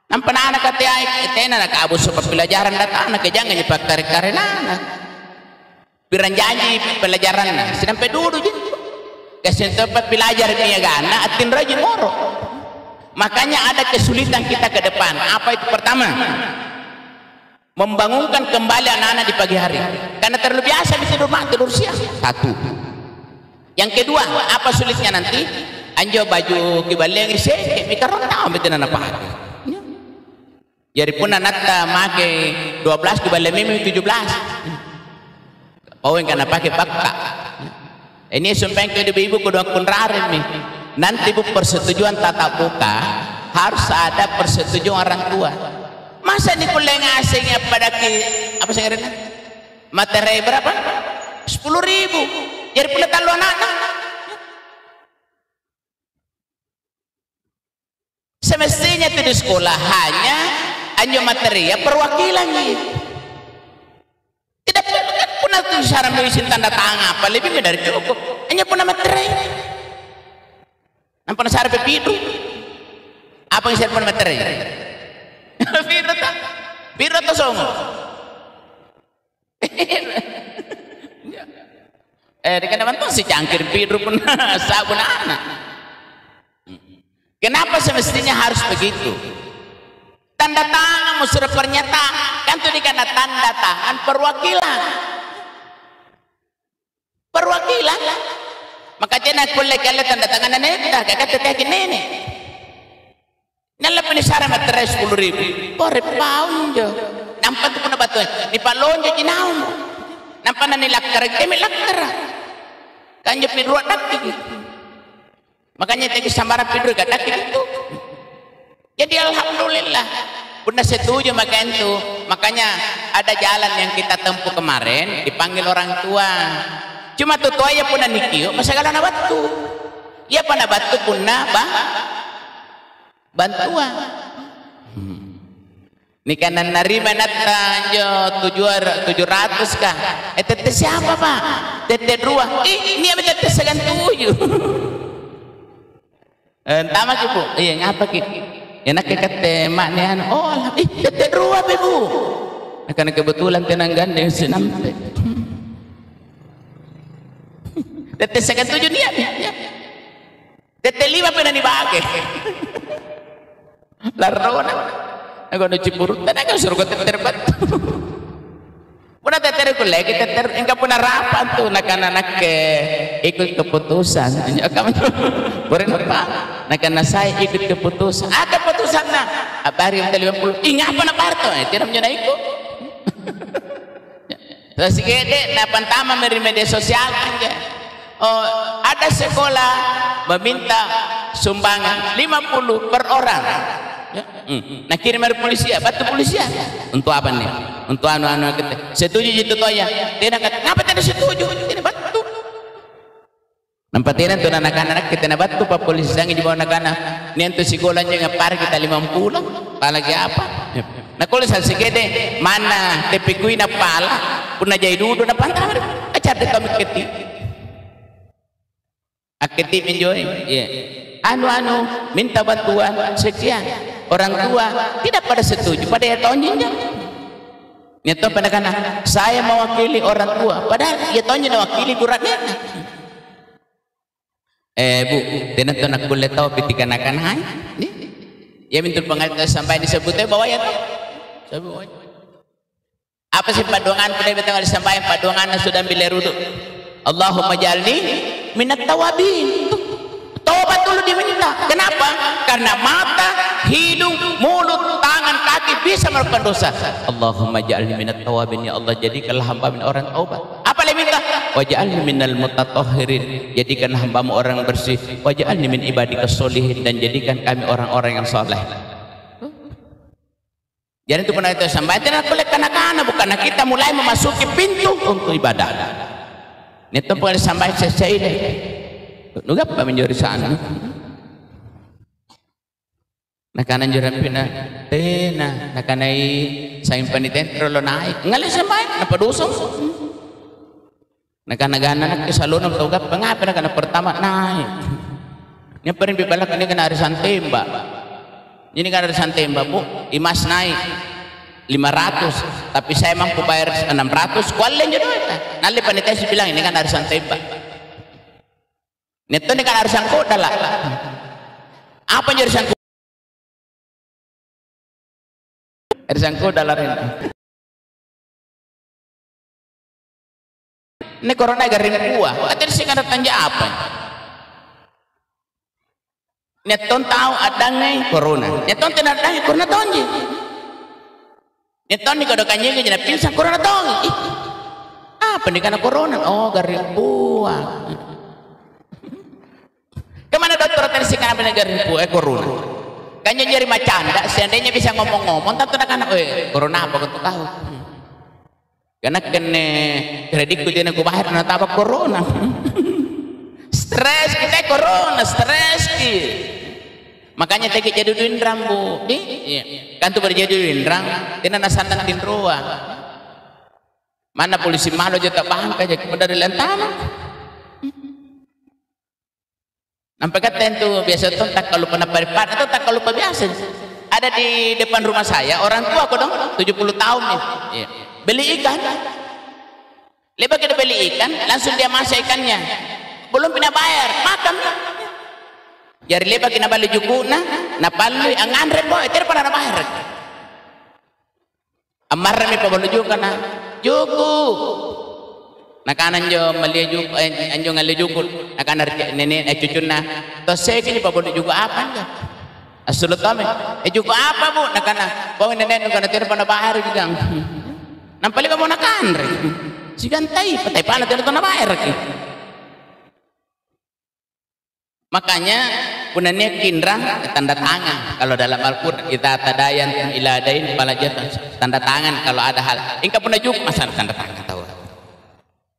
nampak anak kata tena nak abus pelajaran data anak jangan nyepak tarik karena anak piran janji pelajaran sampai dulu je kasih tempat pelajar dia gana atin rajin moro makanya ada kesulitan kita ke depan apa itu pertama membangunkan kembali anak-anak di pagi hari karena terlalu biasa bisa tidur siang satu yang kedua apa sulitnya nanti anjo baju kibaleng isi mikir tahu betul apa jadi pun anak make 12 kembali mimi 17 oh yang kena pakai pakka ini sumpah ke ibu kedua pun rare nih nanti bu persetujuan tatap muka harus ada persetujuan orang tua masa dikuleng asingnya pada apa sih ngerti materi berapa 10.000 jadi pun talu anak-anak semestinya itu di sekolah hanya anjo materi ya perwakilan gitu. Tidak pernah tuh syarat mengisi tanda tangan apa lebih dari cukup hanya pernah materi nampak syarat pepidu apa yang syarat pernah materi biru atau songo dekat depan tuh si cangkir biru pun sabun anak kenapa semestinya harus begitu tanda tangan surat pernyataan kan itu dikana tanda tangan perwakilan maka jangan boleh kalian tanda tangan nenek dah kakak kayak gini nala penisara materai 10.000 pore paunjo nampak tu pun batu di palonjo jinau nampak nani lakkar kemi lakkar kanjo pidruat dakki makanya tadi sambara pidru gadak gitu jadi alhamdulillah Puna setuju makanya itu. Makanya ada jalan yang kita tempuh kemarin dipanggil orang tua. Cuma tu tua ya puna nikio masalah na batu. Ya pana batu puna bantuan. Nikanan narima nata jo 700 kah? Tete siapa pak? Tete dua. Ini apa tete segan 7? Tama bu. Iya ngapa ki? Enak kate maknya. Oh alah. Tete dua bu. Karena kebetulan tenang gandeng senampe. Tete segan 7 niat. Tete 5 pernah dibagi. Larona. Aku nak cipurut, dan aku suruh teter batu. Puna teter aku lagi teter, enggak puna rapat tu nak ikut keputusan. Kamu beri apa? Nak saya ikut keputusan. Ada keputusan na. Apa hari yang 50? Ingat apa nak parto? Tidak punya ikut. Terus gede, na pantama dari media sosial aja. Oh, ada sekolah meminta sumbangan 50 per orang. Nah kirim dari polisi, batu polisi untuk apa nih? Untuk anu kita setuju itu toh ya? Tidak kata, ngapa tidak setuju? Tidak batu. Nampak tidak tuh anak-anak kita nak batu pak polisi sangi di bawah anak-anak. Ni untuk sekolahnya ngapar kita 50, apalagi apa? Nah kalau saya segede mana tepikui na pala, pun aja duduk na pantai, acar deh kami ketip. Aketip enjoy, anu minta bantuan sekian. Orang tua tidak pada setuju pada ya tonjinnya. Nyeto pada kana saya mewakili orang tua, padahal ya tonjin mewakili duratnya. Bu, tenan to nak kulit tahu pitikan akan hai. Ya minta pengajian sampai disebutnya bahwa ya tahu. Apa sih paduangan pada betul disampaikan paduangan sudah bilerudu. Allahumma jalni minat tawabin. Tobat dulu diminta. Kenapa? Karena mata, hidung, mulut, tangan, kaki bisa melakukan dosa. Allahumma ja'alni minat tawabin, ya Allah jadikanlah hamba min orang taubat. Apa yang minta? Waj'alni minal mutatahhirin, jadikan hambamu orang bersih. Waj'alni min ibadikas solihin, dan jadikan kami orang-orang yang soleh. Jadi itu pernah itu sampai tidak boleh kanak-kanak, bukan kita mulai memasuki pintu untuk ibadah. Ini itu pernah sampai selesai deh. Nugap pa menjadi sana. Nakanan juran pina tena nakanai saing paniten rolo naik ngali sampai napadusong. Nakanagana nak salon ng tugap pangapa nakana pertama naik. Nya parin bibalak ini kana arisan temba. Ini kan arisan temba bu, imas naik 500 tapi saya mampu bayar 600 kualen jodoh eta. Nali panitia bilang ini kan arisan temba. Neto ni kan arisan koda lah. Apa yang arisan koda? Arisan koda lah rin. Ini corona garing kuah. Atau sih kan tanya apa? Neton tahu ada ngai corona. Neton tidak ada corona tonji. Neton ni kalau kanjeng jadi pilsa corona tonji. Apa ni karena corona? Oh garing kuah. Kemana dokter tersi kan negara corona? Kayaknya jadi macanda, seandainya bisa ngomong-ngomong, tentu anak corona apa kau tahu? Karena kene kreditku dia nak bayar, nanti apa corona? Stres kita corona, stres kita. Makanya teki jadi duindrang bu, kan tu berjadi duindrang, tina nasantan tinroa. Mana polisi malu jatuh paham kaja kepada lentana. Nampak kata itu biasa tuh tak kalau pernah peripat atau tak kalau biasa ada di depan rumah saya orang tua aku dong 70 tahun nih beli ikan lepas kita beli ikan langsung dia masak ikannya belum pernah bayar makan jadi lepas kita balik juku na palu angan rebo itu pernah bayar amar mi pabulu juga na juku nakanan jo malia juga anjo ngali juga nakanar nenek cucuna tos saya kini pabulu juga apa enggak asulut kami juga apa bu nakana bawa nenek nakana tidak pernah bayar juga nampali kamu nakan si gantai patai panat tidak pernah bayar makanya punanya kindra tanda tangan. Kalau dalam Al-Qur'an kita tadayan ila dain palajatan tanda tangan kalau ada hal. Engkau pernah juga masalah tanda tangan tahu.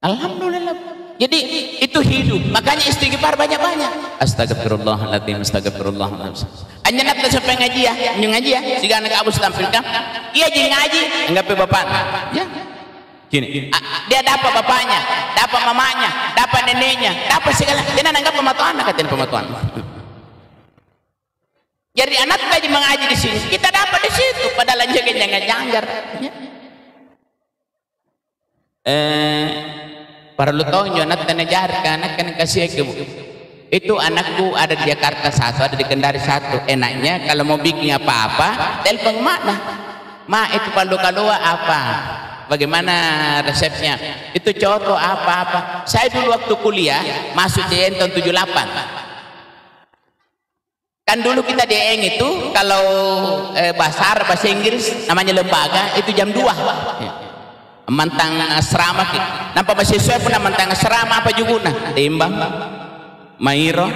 Alhamdulillah. Jadi itu hidup. Makanya istighfar banyak-banyak. Astagfirullahaladzim, astagfirullahaladzim. Anya nak sampai ngaji ya, ngaji ya. Siga anak Abu tampilkan. Iya jadi ngaji, enggak pe bapak. Ya. Gini, dia dapat bapaknya, dapat mamanya, dapat neneknya, dapat segala. Dia nanggap pematuan, katain pematuan. Jadi anak ngaji mengaji di sini, kita dapat di situ. Padahal jangan janggar. Para lu tahu anak tenajarkan, anak kan kasih ke itu anakku ada di Jakarta satu, ada di Kendari satu. Enaknya kalau mau bikin apa-apa, telepon mak dah. Mak itu kalau apa? Bagaimana resepnya? Itu contoh apa-apa. Saya dulu waktu kuliah masuk JN tahun 78. Kan dulu kita DN itu kalau bahasa Inggris namanya lembaga itu jam 2. Mantang asrama ki. Nampak mahasiswa pun mantang asrama apa juga nah. Timbang, Mairo,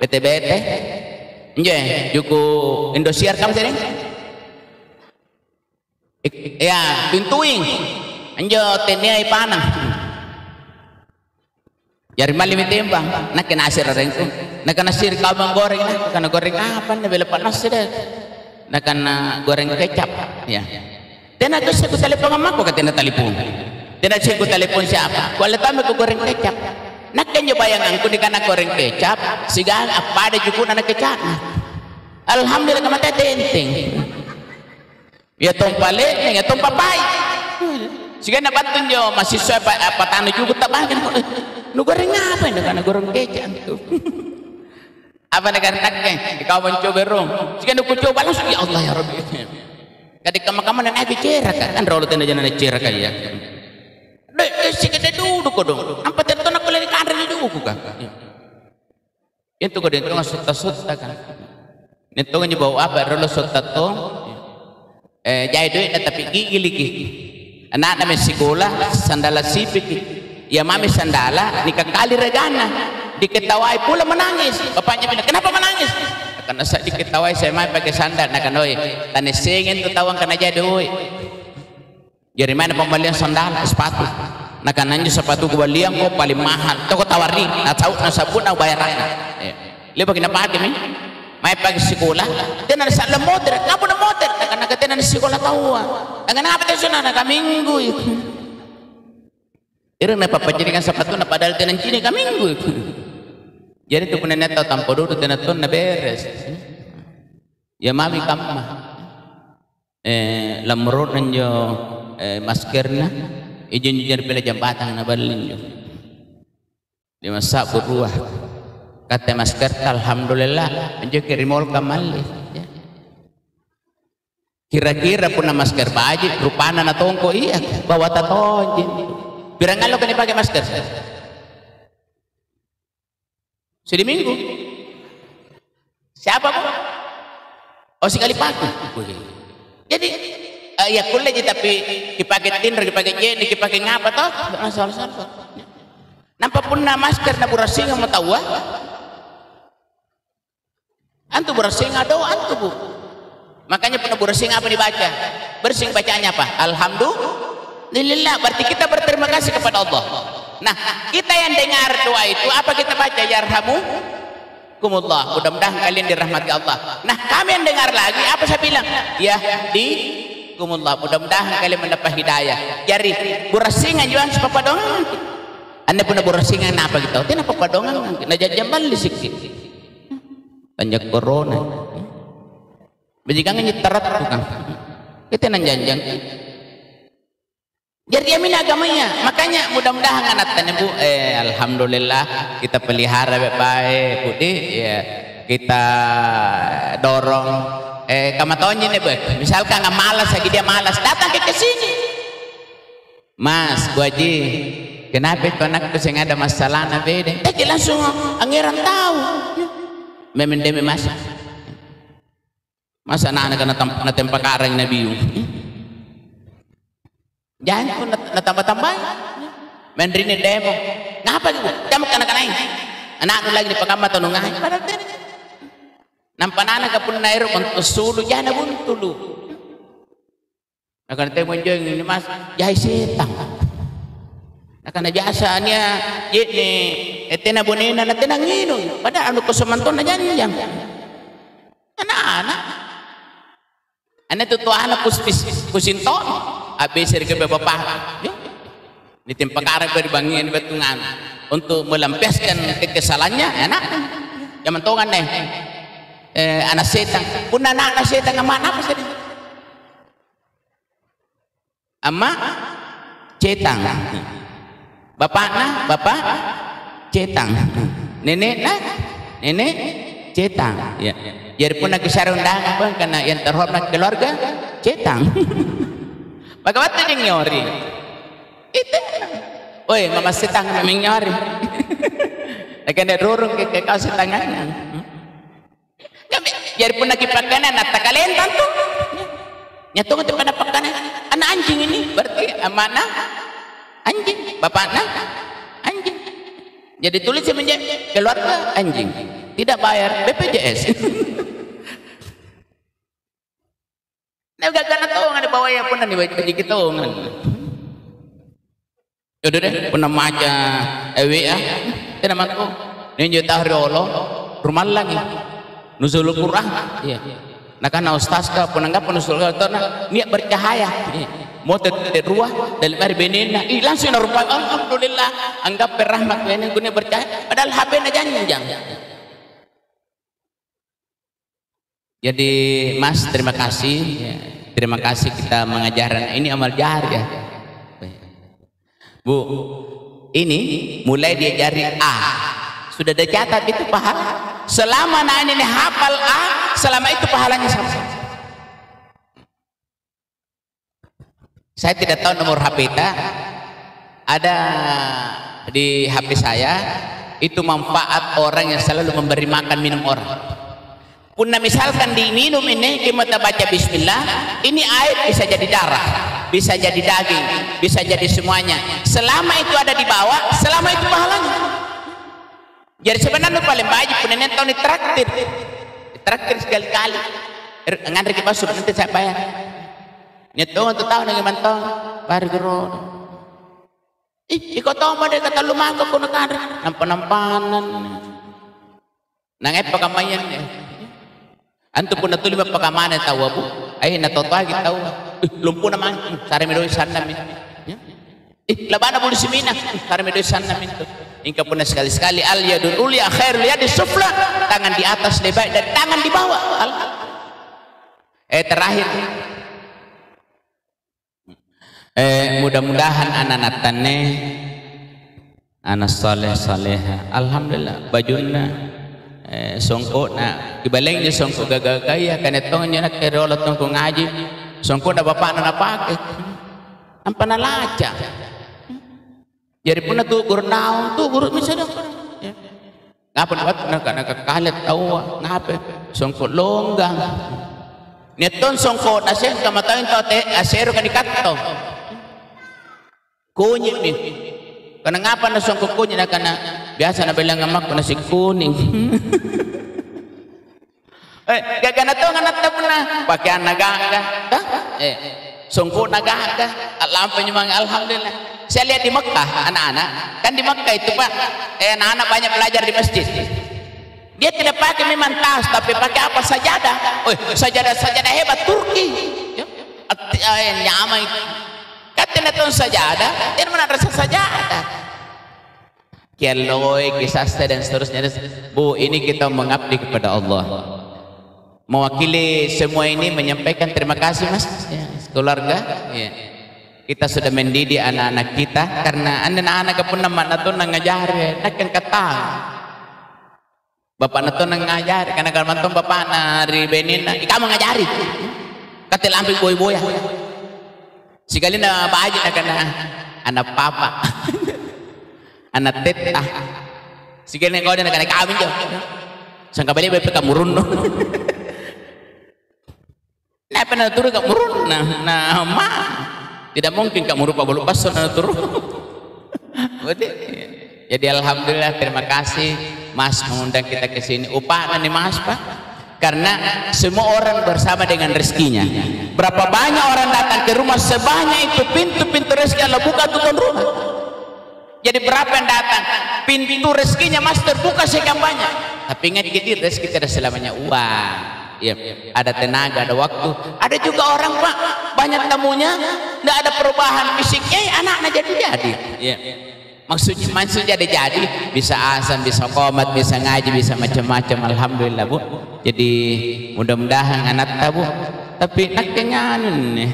BTBT, nje juga Indosiar kamu sering? Ya, pintuing, anjo tenia ipanang. Jari malim timbang, nak kena asir rengku, nak kena asir kau menggoreng, nak kena goreng apa? Nak bela panas sudah, nak kena goreng kecap, ya. Tena tu saya telepon sama aku kata telepon. Tena saya telepon siapa? Kalau tahu aku goreng kecap. Nak kan bayangan aku di kana goreng kecap, siga apa ada juga anak kecap. Alhamdulillah kamata tenteng. Ya tompale, ya tompapai. Siga nak bantun jo mahasiswa apa tanu juga tak bahkan. Nu goreng apa ini kana goreng kecap tu. Apa negara nak di kawan coba rom. Siga nu coba langsung ya Allah ya Rabbi. Ketika makaman dan naik cerak kan rolo tenda jangan cerak ya. Si kita duduk kodong. Apa tentu nak boleh dikandar duduk kan? Itu kodong itu ngasut-sut kan. Itu kan bawa apa rolo sotat to. Jai duit tapi gigi lagi. Anak nama sekolah sandala sipik. Ya mami sandala nikah kali regana. Diketawai pula menangis. Bapaknya bilang kenapa menangis? Karena saya diketawai saya main pakai sandal nak kan oi tane singin tu tawang kana jadi oi jadi mana pembelian sandal sepatu nak kan anju sepatu kembalian kok paling mahal toko tawari nak tahu nak sabun nak bayaran le bagi nak pakai mi main pakai sekolah tenan salam motor ngapo na motor nak kan tenan sekolah tahu dengan apa tu sana nak minggu itu ireng apa jadikan sepatu nak padahal tenan cini ka minggu jadi tu punya neta tanpa dulu tenaton na beres. Ya mami kamma. Lamrod nanyo maskerna. Ijin pila jambatan na balin yo. Di masa buruah. Kata masker alhamdulillah anjo kirimol kamali. Kira-kira pun na masker baji rupana na tongko iya bawa tatonjin. Pirangalo kani pakai masker. Sudah minggu. Siapa bu? Oh sekali pakai. Jadi ya kuliah tapi dipakai Tinder, dipakai Jenny, dipakai ngapa toh? Asal-asal. Nampak pun na masker na burasing mau tahu? Antu burasing ada antu bu. Makanya pun burasing apa dibaca? Bersing bacaannya apa? Alhamdulillah. Berarti kita berterima kasih kepada Allah. Nah, kita yang dengar doa itu apa kita baca yarhamukumullah. Mudah-mudahan kalian dirahmati Allah. Nah, kami yang dengar lagi apa saya bilang? Yahdikumullah. Mudah-mudahan kalian mendapat hidayah. Jadi burasingan jual sepapa dongan. Anda punya burasingan apa gitu? Tidak apa dongan. Najak jamal sikit. Tanya corona. Bejikannya nyiterat bukan? Kita nanjanjang. Jadi amin agamanya, makanya mudah-mudahan anak tanya bu, alhamdulillah kita pelihara baik, budi, ya kita dorong, kamatonya nih bu, misalkan nggak malas lagi dia malas, datang ke sini, mas, bu Haji, kenapa itu anak itu ada masalah nabe deh, langsung angiran tahu, memendemi masa anak-anak kena tempat karang nabi. Jangan pun tambah-tambah. Mendrini demo. Ngapa gitu? Kamu kena-kena. Anak lagi di pekamat atau nungai. Nampanana kapun nairo sulu jana buntulu. Akan temo joing ini mas jahai setang. Akan biasa nia yetne etena bonena na tenang ngino. Pada anu kosomanton na janjang. Anak-anak. Ana tutu anak kusinton. Abis ke bapak. Di tempat karang berbangin betungan untuk melampiaskan kekesalannya enak. Zaman tongan nih. Anak setan, pun anak setan mana apa sih? Ama cetang, bapak cetang, nenek cetang. Ya, jadi pun nak kisah undangan pun karena yang terhormat keluarga cetang. Bagaimana dia nyori? Itu, oi mama setang memang nyori. Akan ada dorong ke kau setangannya. Jadi pun lagi pakanan atau kalian tantu nyatung itu pada pakanan anak anjing ini berarti amanah anjing bapaknya anjing jadi tulis semenjak keluarga anjing tidak bayar BPJS. Nah gak kena tahu ada bawa ya pun nih baju kita ngan udah deh pernah maca ya tidak mampu ninjo tahri Allah rumah lagi nuzul Quran, iya. Nah karena ustaz ka penanggapan nuzul Quran niat bercahaya, mau tetap ruah dalam hari benina, langsung rumah alhamdulillah anggap berrahmat ini guna bercahaya, padahal HP na janjang. Jadi Mas terima kasih kita mengajaran ini amal jariah. Bu, ini mulai diajari A, sudah dicatat itu pahala. Selama anak ini hafal A, selama itu pahalanya sama. Saya tidak tahu nomor HP kita, ada di HP saya, itu manfaat orang yang selalu memberi makan minum orang. Pun misalkan diminum ini, kita baca bismillah, ini air bisa jadi darah, bisa jadi daging, bisa jadi semuanya. Selama itu ada di bawah, selama itu pahalanya. Jadi sebenarnya paling baik pun nenek tahu traktir sekali-kali. Ngantri kita masuk nanti saya bayar. Nyetung untuk tahu dengan mantong baru geron. Ikut tahu mana kata lu mangkok kono kan nampan-nampanan. Nangai pakamayan ya. Antu pun natu lima pakamanan tahu abu. Ayo nato lagi tahu. Lumpuh naman. Sari medoi sana min. Labana boleh semina. Sari medoi sana min tu. Ingkau pun sekali-sekali al yadul ulya khairul yadi sufla, tangan di atas lebih baik dan tangan di bawah. Terakhir mudah-mudahan anak-anak tane anak saleh-saleha alhamdulillah bajuna songko na kibalengnya songko gagagaya kanetongnya nak kerolot tong ngaji songko na bapak na napake ampana laca. Jadi pun tu guru naon tu guru misalnya ngapa nak kalet tahu ngapa songkot longgang neton songkot nasi kamatain tu asero kan dikato kunyit ni karena ngapa na songkot kunyit karena biasa na bilang ngamak nasi kuning gak na tu nganat na pun na pakaian naga songkot naga lampu nyemang alhamdulillah. Saya lihat di Mekah anak-anak kan di Mekah itu Pak anak-anak banyak belajar di masjid dia tidak pakai memang tas tapi pakai apa sajadah sajadah hebat Turki nyamai katanya tuh sajadah dia mana rasa sajadah kialoi kisah dan seterusnya. Bu ini kita mengabdi kepada Allah mewakili semua ini menyampaikan terima kasih Mas keluarga ya. Kita sudah mendidik anak-anak kita karena anak-anak pun nama tu ngajari nak kan kata bapak na tu ngajari karena kalau mantu bapak na ribenin kamu ngajari kata lampi boy-boy sekali na bahaji na kana anak papa anak teta sekali na kau na kana kami jo sangka balik bepe kamurun no na pernah turun kamurun nah ma tidak mungkin kamu rupa bolu pasal na turun. Jadi alhamdulillah terima kasih Mas mengundang kita ke sini. Upah nih Mas Pak. Karena semua orang bersama dengan rezekinya. Berapa banyak orang datang ke rumah, sebanyak itu pintu-pintu rezeki Allah buka tutup rumah. Jadi berapa yang datang, pintu rezekinya masih terbuka sekian banyak. Tapi ingat gitu, rezeki tidak selamanya uang. Ya, ada tenaga, ada waktu. Ada juga orang Pak, banyak tamunya, nggak ada perubahan fisiknya, anak-anak jadi. Ya. Maksudnya ada jadi, bisa azan, bisa qomat, bisa ngaji, bisa macam-macam. Alhamdulillah Bu. Jadi mudah-mudahan anak Bu. Tapi naknya nih,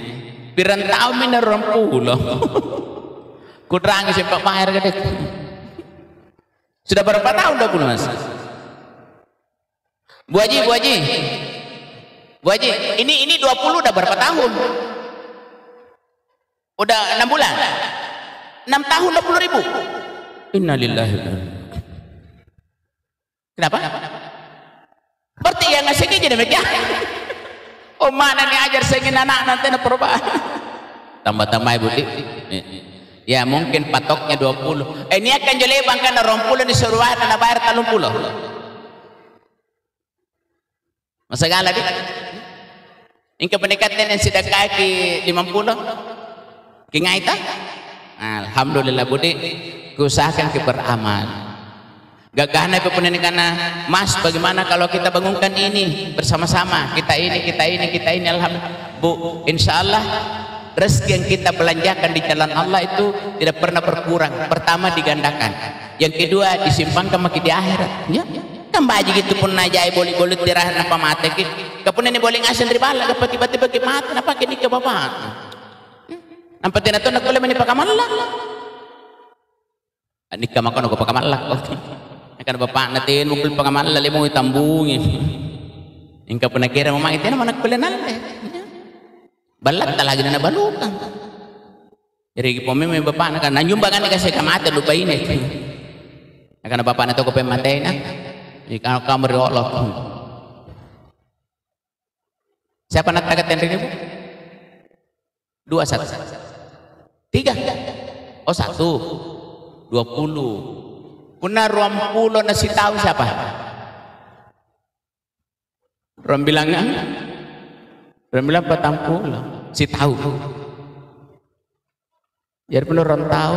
pirantau mina 20. Kudrang sempak mahir gede. Sudah berapa tahun dah Mas? Bu Haji, ini 20 udah berapa tahun? Udah 6 bulan. 6 tahun 20.000. Innalillahi. Kenapa? Berarti yang ngasih aja demikian. Oh mana nih ajar saya anak nanti ada perubahan. Tambah-tambah Ibu. Ya mungkin patoknya 20. Ini akan jadi bangkan 20 disuruh ada bayar 30. Masa gala di? Ingka pendekatan yang sudah kaki 50. Kingaita? Alhamdulillah Budi, kuusahakan kita beramal. Gagahnya pepunin karena Mas, bagaimana kalau kita bangunkan ini bersama-sama, kita ini, alhamdulillah Bu, insya Allah rezeki yang kita belanjakan di jalan Allah itu tidak pernah berkurang. Pertama digandakan, yang kedua disimpankan makin di akhirat. Ya, kan baji gitu pun najai boleh tirahan apa mati gitu. Kapun ini boleh ngasih dari bala, kapag tiba-tiba mati, apa kini ke bapak? Nampak tidak tahu nak boleh menipak amallah. Nikah makan aku pakamallah. Akan bapak natin mukul pakamallah limo itambungi. Ingka pun nakira mama itu nama nak boleh nalle. Balat tak lagi na balukan. Jadi pemimpin bapak nak nanyumbangan ni kasi kamata lupa ini. Akan bapak na to ko pematay na. Ikaw kamar Allah. Siapa nak tagat yang ini Bu? 2 1. 3. Oh 1. 20. Punah 20 nasi tahu siapa? Orang bilang 40. Si tahu. Jadi pun orang tahu.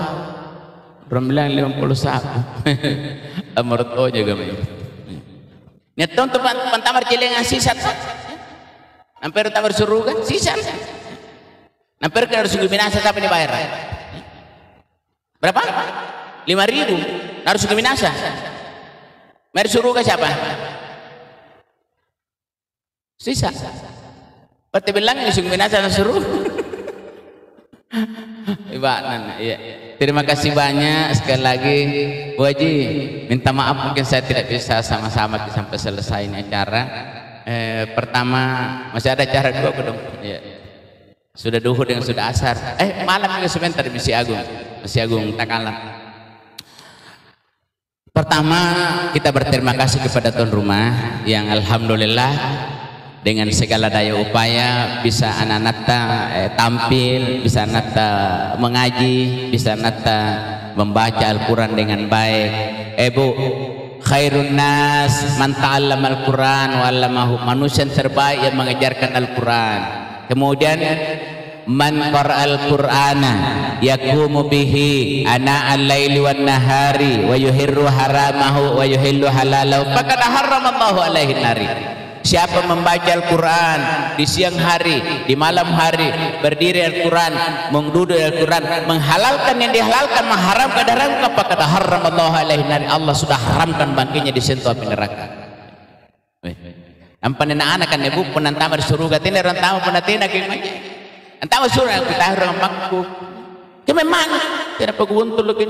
Orang bilang 51. Amor to juga men. Nyeton tu pantamar cileng sisa. Hampir tamar suruh sisa. Hampir kan harus binasa tapi dibayar. Berapa? 5.000. Harus binasa. Mari suruh ke siapa? Sisa. Berarti bilang ini suruh binasa suruh. Ibanan, ya. Terima kasih banyak sekali lagi Bu Haji. Minta maaf mungkin saya tidak bisa sama-sama sampai selesai ini acara. Pertama masih ada acara 2 dong. Ya. Sudah duhur dengan sudah asar. Malam juga sebentar Masih Agung Takalan. Pertama kita berterima kasih kepada tuan rumah yang alhamdulillah dengan segala daya upaya bisa anak-anak tampil, bisa anak mengaji, bisa anak membaca Al-Quran dengan baik. Bu, khairun nas man ta'allama Al-Quran wa 'allamahu. Manusia yang terbaik yang mengajarkan Al-Quran. Kemudian man qara'al Qur'ana yaqumu bihi ana al-laili wan nahari wa yuhirru haramahu wa yuhillu halalahu faqad harramallahu alaihi nari. Siapa membaca Al-Quran di siang hari, di malam hari, berdiri Al-Quran, mengduduk Al-Quran, menghalalkan yang dihalalkan, mengharamkan haramkan, faqad harramallahu alaihi nari. Allah sudah haramkan bangkinya disentuh api neraka. Nampak anak-anak kan ibu penantamar suruh katanya orang tahu penatina gimana? Entah suruh kita orang makku. Kemana? Tidak peguntul lagi.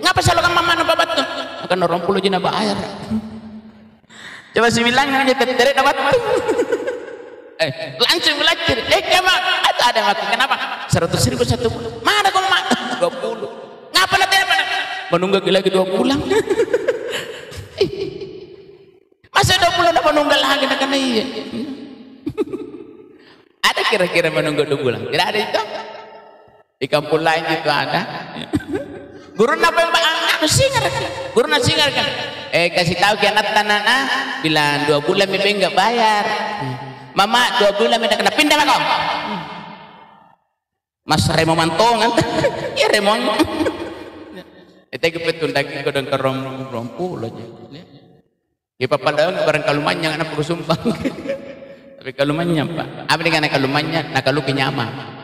Ngapa selalu kan mama napa batu? Akan orang puluh jina bayar. Coba si bilang aja tertarik dapat. Langsung belajar. Kamu ada waktu kenapa? 100.000 1 bulan. Mana kau mak? 20. Ngapa nanti apa? Menunggak lagi 2 bulan. Masa 20 udah menunggak lagi nak iya. Ada kira-kira menunggak 2 bulan? Tidak ada itu. Di kampung lain itu ada. Guru napa yang singar? Guru napa singar kan? kasih tahu ke anak tanah, bilang 2 bulan bibi nggak bayar. Mama 2 bulan bibi kena pindah kau. Mas remo mantongan, ya remo. Itu kepetun daging kau dan kerompu aja. Ya papa daun barang kalumannya anak aku sumpah. Tapi kalumannya pak, apa dengan kalumannya? Nak kalu kenyama.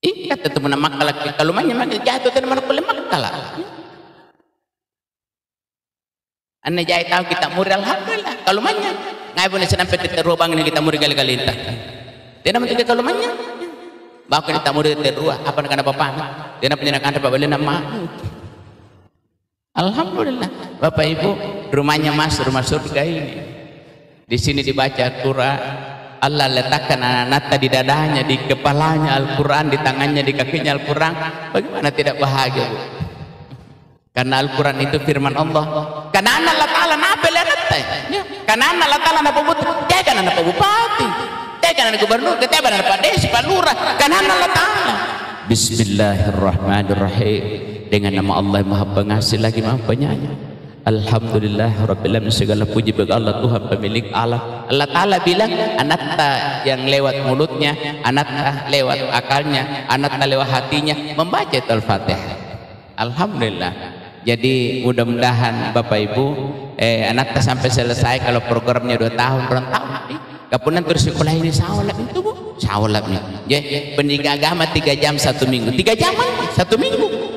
Kata teman makal kalumannya makin jatuh teman aku lemak kalah. Ane jahit tahu kita muri alhamdulillah kalumannya. Ngai boleh sampai terubang ini kita muri kali-kali entah. Tidak mungkin kalumannya. Bahkan kita muri terua apa nak apa apa. Tidak punya nak apa boleh nama. Alhamdulillah Bapak Ibu rumahnya Mas rumah surga ini. Di sini dibaca Al-Quran. Allah letakkan anak-anak di dadanya, di kepalanya Al-Quran, di tangannya, di kakinya Al-Quran. Bagaimana tidak bahagia Bu? Karena Al-Quran itu firman Allah. Karena Allah Ta'ala napel anak-anak. Karena Allah Ta'ala napel butuh. Dia kan anak bupati. Dia kan anak gubernur. Dia kan anak desa, Pak Lurah. Karena Allah Ta'ala. Bismillahirrahmanirrahim. Dengan nama Allah yang Maha Pengasih lagi Maha Penyayang. Alhamdulillah Rabbil Alamin, segala puji bagi Allah Tuhan pemilik alam. Allah Ta'ala bilang anak yang lewat mulutnya, anak lewat akalnya, anak lewat hatinya membaca Al-Fatihah. Alhamdulillah. Jadi mudah-mudahan Bapak Ibu anak sampai selesai. Kalau programnya 2 tahun kapunan terus sekolah ini sawalap itu Bu, sawalap nih. Ya, pendidikan agama 3 jam 1 minggu, 3 jam 1 minggu.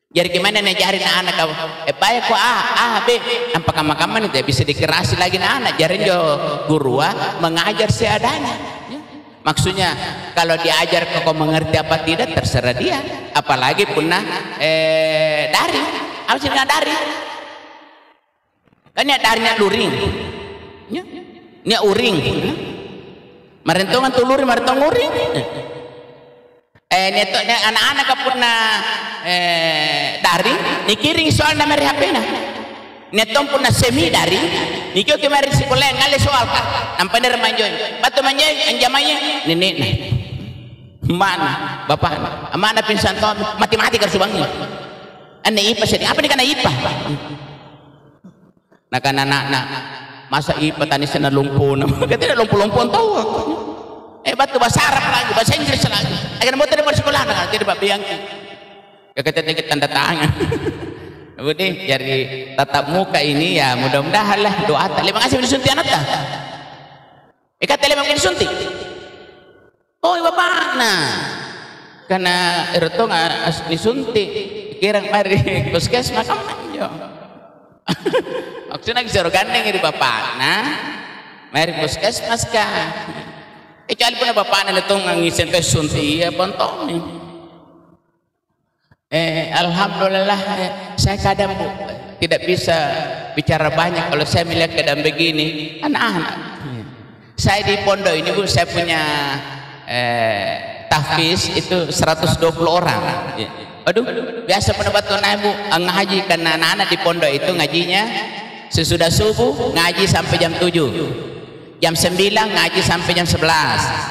Jadi gimana nih jarin anak kau? Baik kok A, B. Nampak kamar-kamar itu bisa dikerasi lagi anak. Jarin jo guru mengajar seadanya. Ya. Maksudnya kalau diajar kau mengerti apa tidak terserah dia. Apalagi punah dari. Apa sih dari? Kan ya darinya luring. Ya. Ini uring. Marentongan tuh luring, marentong uring. Anak-anak pernah dari nikiring soal nama HP na netom pernah semi dari nikyo kemarin sekolah ngale soal kan nampak dari manjoy batu manjoy anjamanya nenek mana bapak mana pinsan to matematika subangnya ane IPA sedih apa nih kana IPA nak anak masa IPA tani sana lumpuh nama kita lumpuh tahu batu bahasa Arab lagi, bahasa Inggris lagi. Agar mau terima sekolah nak jadi Pak Biang. Kita tanda tangan. Jadi dari tatap muka ini ya mudah-mudahan lah doa. Terima kasih disuntik anak dah. Kata lima mungkin disuntik. Oh Bapak nah. Karena itu nggak disuntik. Kira mari puskesmas kamu. Maksudnya disuruh gandeng ini Bapak. Nah, mari puskesmas kah? Kecuali pun bapak anda letung ngisiin tes suntik ya pontong nih. Alhamdulillah saya kadang Bu tidak bisa bicara banyak kalau saya melihat keadaan begini anak-anak. Saya di pondok ini Bu saya punya tahfiz itu 120 orang. Aduh biasa pendapat Bu ngaji karena anak-anak di pondok itu ngajinya sesudah subuh ngaji sampai jam 7. Jam 9 ngaji sampai jam 11.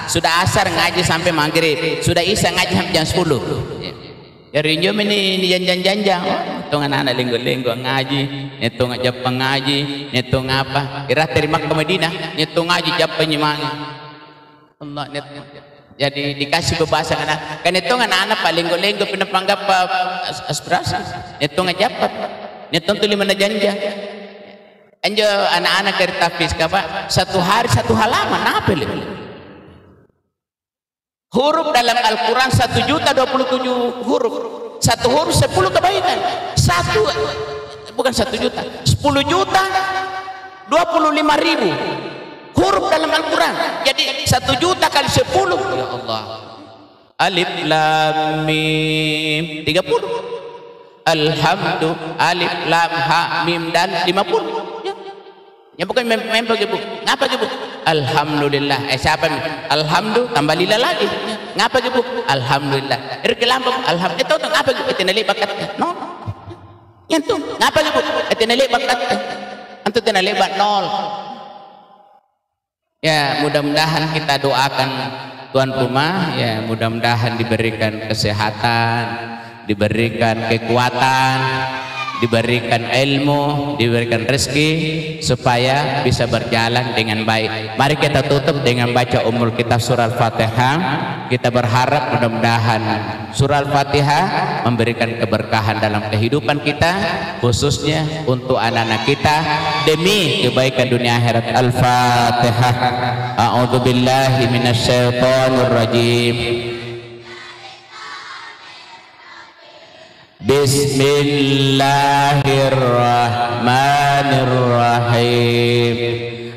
Sudah asar ngaji sampai maghrib. Sudah isya ngaji sampai jam 10. Ya rinjom ini janjang-janjang. Itu anak-anak linggo-linggo ngaji. Itu ngajak pengaji. Itu ngapa? Kira terima ke Madinah. Itu ngaji japa nyemang. Allah jadi dikasih bebasan anak. Kan itu anak-anak paling linggo pindah panggap aspirasi. Itu ngajak. Itu tuh 5 janjang. Anjo anak-anak dari tahfiz Pak 1 hari 1 halaman apa lih? Huruf dalam Al-Quran 1.027 huruf. 1 huruf 10 kebaikan. 1 bukan 1 juta, 10 juta 25.000 huruf dalam Al-Quran. Jadi 1 juta kali 10. Ya Allah. Alif Lam Mim 30. Alhamdu alif lam ha mim dal 50. Ya bukan member Bu. Ngapa Bu? Alhamdulillah. Siapa nih? Alhamdulillah tambah lila lagi. Ngapa Bu? Alhamdulillah. Irkelam alhamdulillah. Itu ngapa Bu? Tenali bakat. No. Yantu ngapa Bu? Tenali bakat. Antu tenali bat nol. Ya mudah-mudahan kita doakan tuan rumah ya mudah-mudahan diberikan kesehatan, diberikan kekuatan, diberikan ilmu, diberikan rezeki supaya bisa berjalan dengan baik. Mari kita tutup dengan baca umul kita surah Al-Fatihah. Kita berharap mudah-mudahan surah Al-Fatihah memberikan keberkahan dalam kehidupan kita, khususnya untuk anak-anak kita demi kebaikan dunia akhirat. Al-Fatihah. A'udzubillahi minasyaitonir rajim. Bismillahirrahmanirrahim.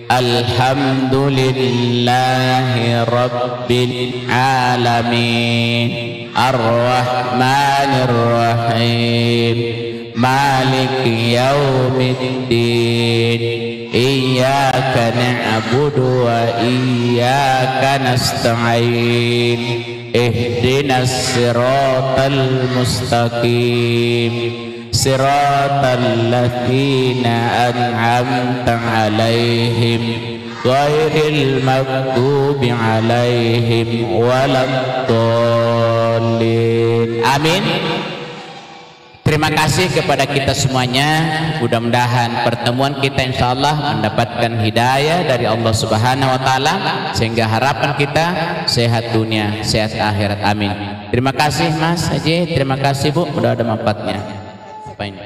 Alhamdulillahi rabbil alamin. Ar-Rahmanir-Rahim. Maliki yaumiddin. Iyyaka na'budu wa iyyaka nasta'in. Ihdinas siratal mustaqim. Siratal ladzina an'amta 'alaihim ghairil maghdubi 'alaihim waladdallin. Amin. Terima kasih kepada kita semuanya. Mudah-mudahan pertemuan kita insyaallah mendapatkan hidayah dari Allah Subhanahu wa taala sehingga harapan kita sehat dunia, sehat akhirat. Amin. Terima kasih Mas Haji, terima kasih Bu, udah ada manfaatnya. Apa ini?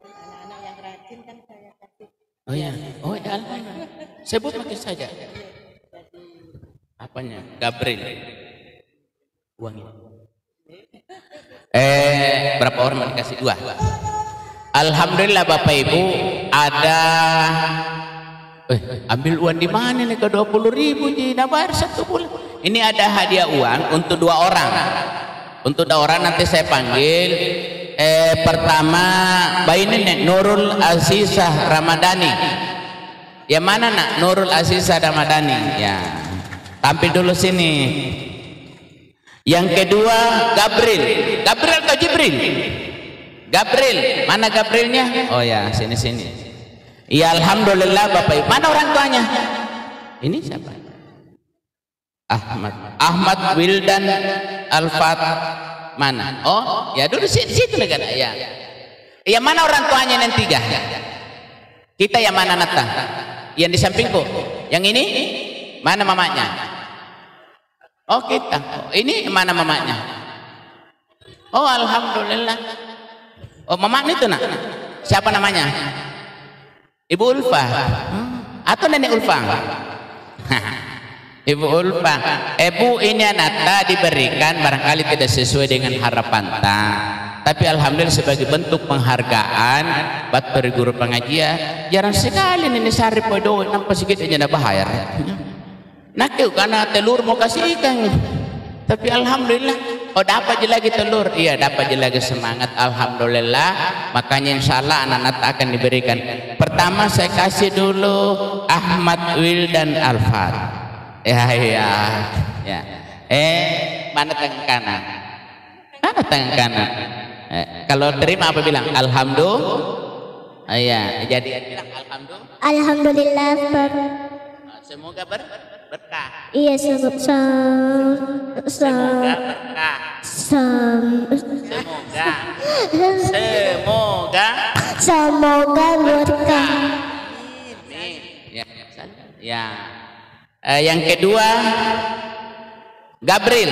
Anak-anak yang rajin kan saya kasih. Oh ya, oh ya, alhamdulillah. Sebut pakai saja. Apanya? Gabriel. Uangnya. Berapa orang mau dikasih? 2. Alhamdulillah Bapak Ibu ada. Ambil uang di mana nih ke 20.000 Ji? Nah bayar 1 bulan. Ini ada hadiah uang untuk 2 orang. Untuk 2 orang nanti saya panggil. Pertama bayi nenek Nurul Azizah Ramadhani. Yang mana nak? Nurul Azizah Ramadhani. Ya. Tampil dulu sini. Yang kedua Gabriel. Gabriel atau Jibril? Gabriel. Mana Gabrielnya? Oh ya, sini. Ya alhamdulillah Bapak Ibu. Mana orang tuanya? Ini siapa? Ahmad Wildan Alfat. Mana? Oh, ya dulu di situ negara. Ya. Yang mana orang tuanya yang 3? Kita yang mana Nata? Yang di sampingku. Yang ini? Mana mamanya? Oh kita. Oh, ini mana mamanya? Oh alhamdulillah. Oh mamanya itu nak. Siapa namanya? Ibu Ulfa. Atau nenek Ulfa? Ibu Ulfa. Ibu ini anak diberikan barangkali tidak sesuai dengan harapan tapi alhamdulillah sebagai bentuk penghargaan buat guru pengajian. Jarang sekali ini sari podo nampak sedikit aja bahaya. Nak karena telur mau kasih ikan, tapi alhamdulillah, oh dapat je lagi telur, iya dapat je lagi semangat, alhamdulillah. Makanya insyaallah anak-anak akan diberikan. Pertama saya kasih dulu Ahmad Wildan Alfat. Ya. Mana tangan kanan? Mana tangan kanan? Kalau terima apa bilang? Alhamdulillah. Iya, jadi bilang alhamdulillah. Alhamdulillah. Semoga berkah. Iya, semoga berkah. Semoga berkah. Amin. Ya. Yang kedua Gabriel.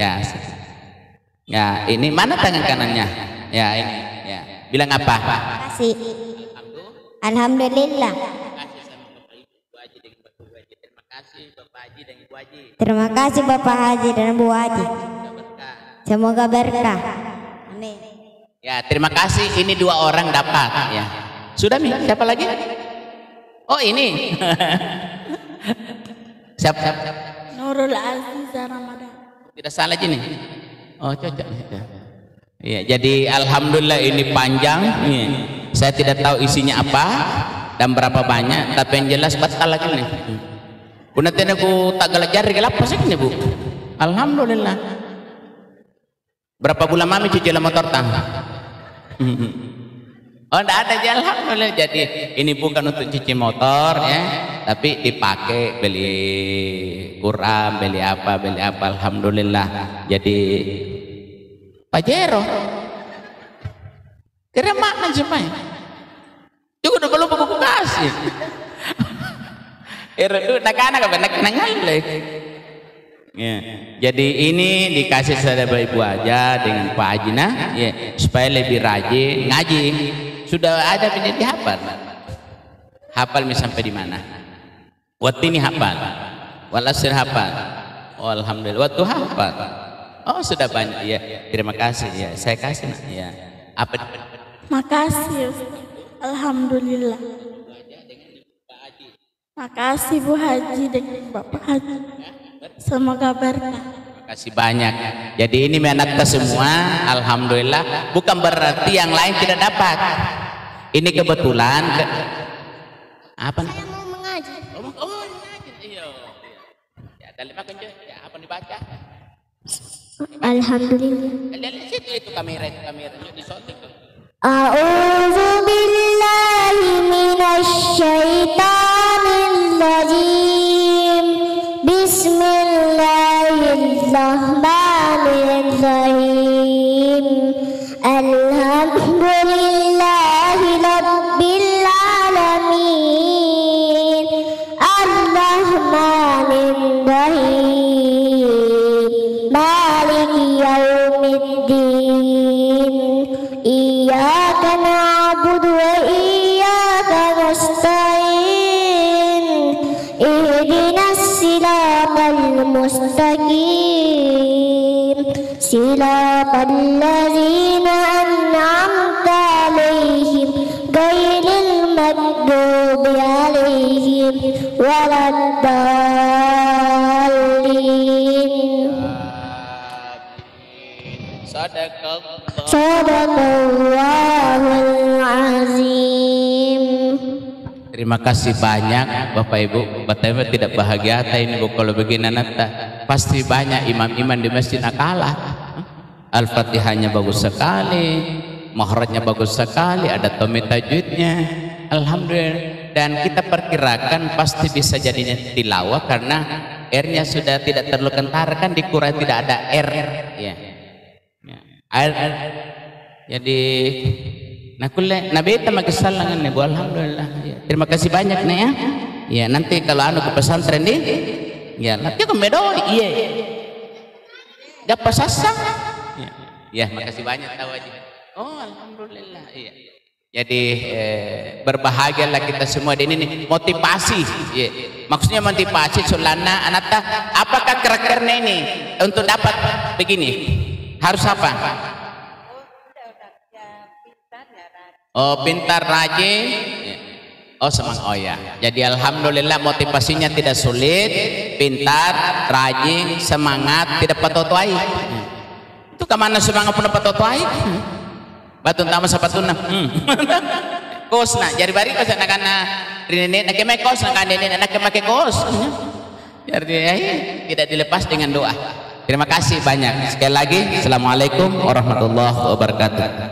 Ya. Ya, ini mana tangan kanannya? Ya, ini. Ya. Bilang apa? Kasih. Alhamdulillah. Terima kasih Bapak Haji dan Ibu Haji. Semoga berkah. Amin. Ya, terima kasih. Ini 2 orang dapat. Ya. Sudah Mi? Siapa lagi? Oh ini. Siapa? Nurul Azizah Ramadan. Tidak salah nih. Oh cocok. Ya, jadi alhamdulillah ini panjang. Saya tidak tahu isinya apa dan berapa banyak, tapi yang jelas batal lagi nih. Nanti aku tak galak jari kelapa sih Bu. Alhamdulillah. Berapa bulan mami cuci motor tang? Oh, enggak ada aja, alhamdulillah. Jadi ini bukan untuk cuci motor ya, tapi dipakai beli Quran, beli apa, alhamdulillah. Jadi Pajero kira makna supaya juga udah belum buku kasih. Itu nak-anak nangal. Ya. Jadi ini dikasih saudara ibu aja dengan Pak Haji ya, supaya lebih rajin ngaji. Sudah ada menjadi hafal. Hafal sampai di mana? Waktu ini hafal. Walasir hafal. Oh, alhamdulillah. Waktu hafal. Oh, sudah banyak ya. Terima kasih ya. Saya kasih ya. Apa? Makasih. Alhamdulillah. Makasih Bu Haji dengan Bapak Haji. Semoga berkah. Terima kasih banyak. Jadi ini menata semua, alhamdulillah. Bukan berarti yang lain tidak dapat. Ini kebetulan. Apa? Saya mau mengaji. Oh, mengaji. Iya. Ya, dalam ya, apa dibaca? Alhamdulillah. Lihat situ itu kamera yuk disotik. A'udzu billahi minasy syaithanir rajim. Bismillahirrahmanirrahim. Alhamdulillahi rabbil alamin. Ar-Rahmanir Rahim. Maliki yaumiddin. Iyyaka na'budu wa iyyaka nasta'in. Ihdinas siratal mustaqim. Siratal ladzina an'amta 'alaihim ghairil maghdubi 'alaihim waladdallin. Sadaqallahul azim. Terima kasih banyak Bapak Ibu. Bapak Ibu tidak bahagia ini Bu kalau begini nata. Pasti banyak imam-imam di masjid kalah. Al-Fatihahnya bagus sekali, mahrajnya bagus sekali, ada tomit tajwidnya. Alhamdulillah. Dan kita perkirakan pasti bisa jadinya tilawah karena R-nya sudah tidak terlalu kentara, kan di Quran tidak ada R ya. Jadi Nabi kita makisalangan nih Bu, alhamdulillah ya. Terima kasih banyak nih ya. Ya nanti kalau anu ke pesantren nih ya nanti ke Medoi iya dapat sasang ya makasih banyak tahu aja. Oh alhamdulillah iya. Jadi berbahagialah kita semua di ini motivasi ya. Maksudnya motivasi sulana anata apakah karakternya ini untuk dapat begini harus apa? Oh pintar rajin ya. Oh semangat oh ya. Jadi alhamdulillah motivasinya tidak sulit, pintar, rajin, semangat, tidak patotoai. Itu kemana semangat pun patotoai? Batun tama sa patuna. Kos na, jadi bari kos na kana rinene na kemay kos na kanene na kemake kos. Jadi tidak dilepas dengan doa. Terima kasih banyak. Sekali lagi, assalamualaikum warahmatullahi wabarakatuh.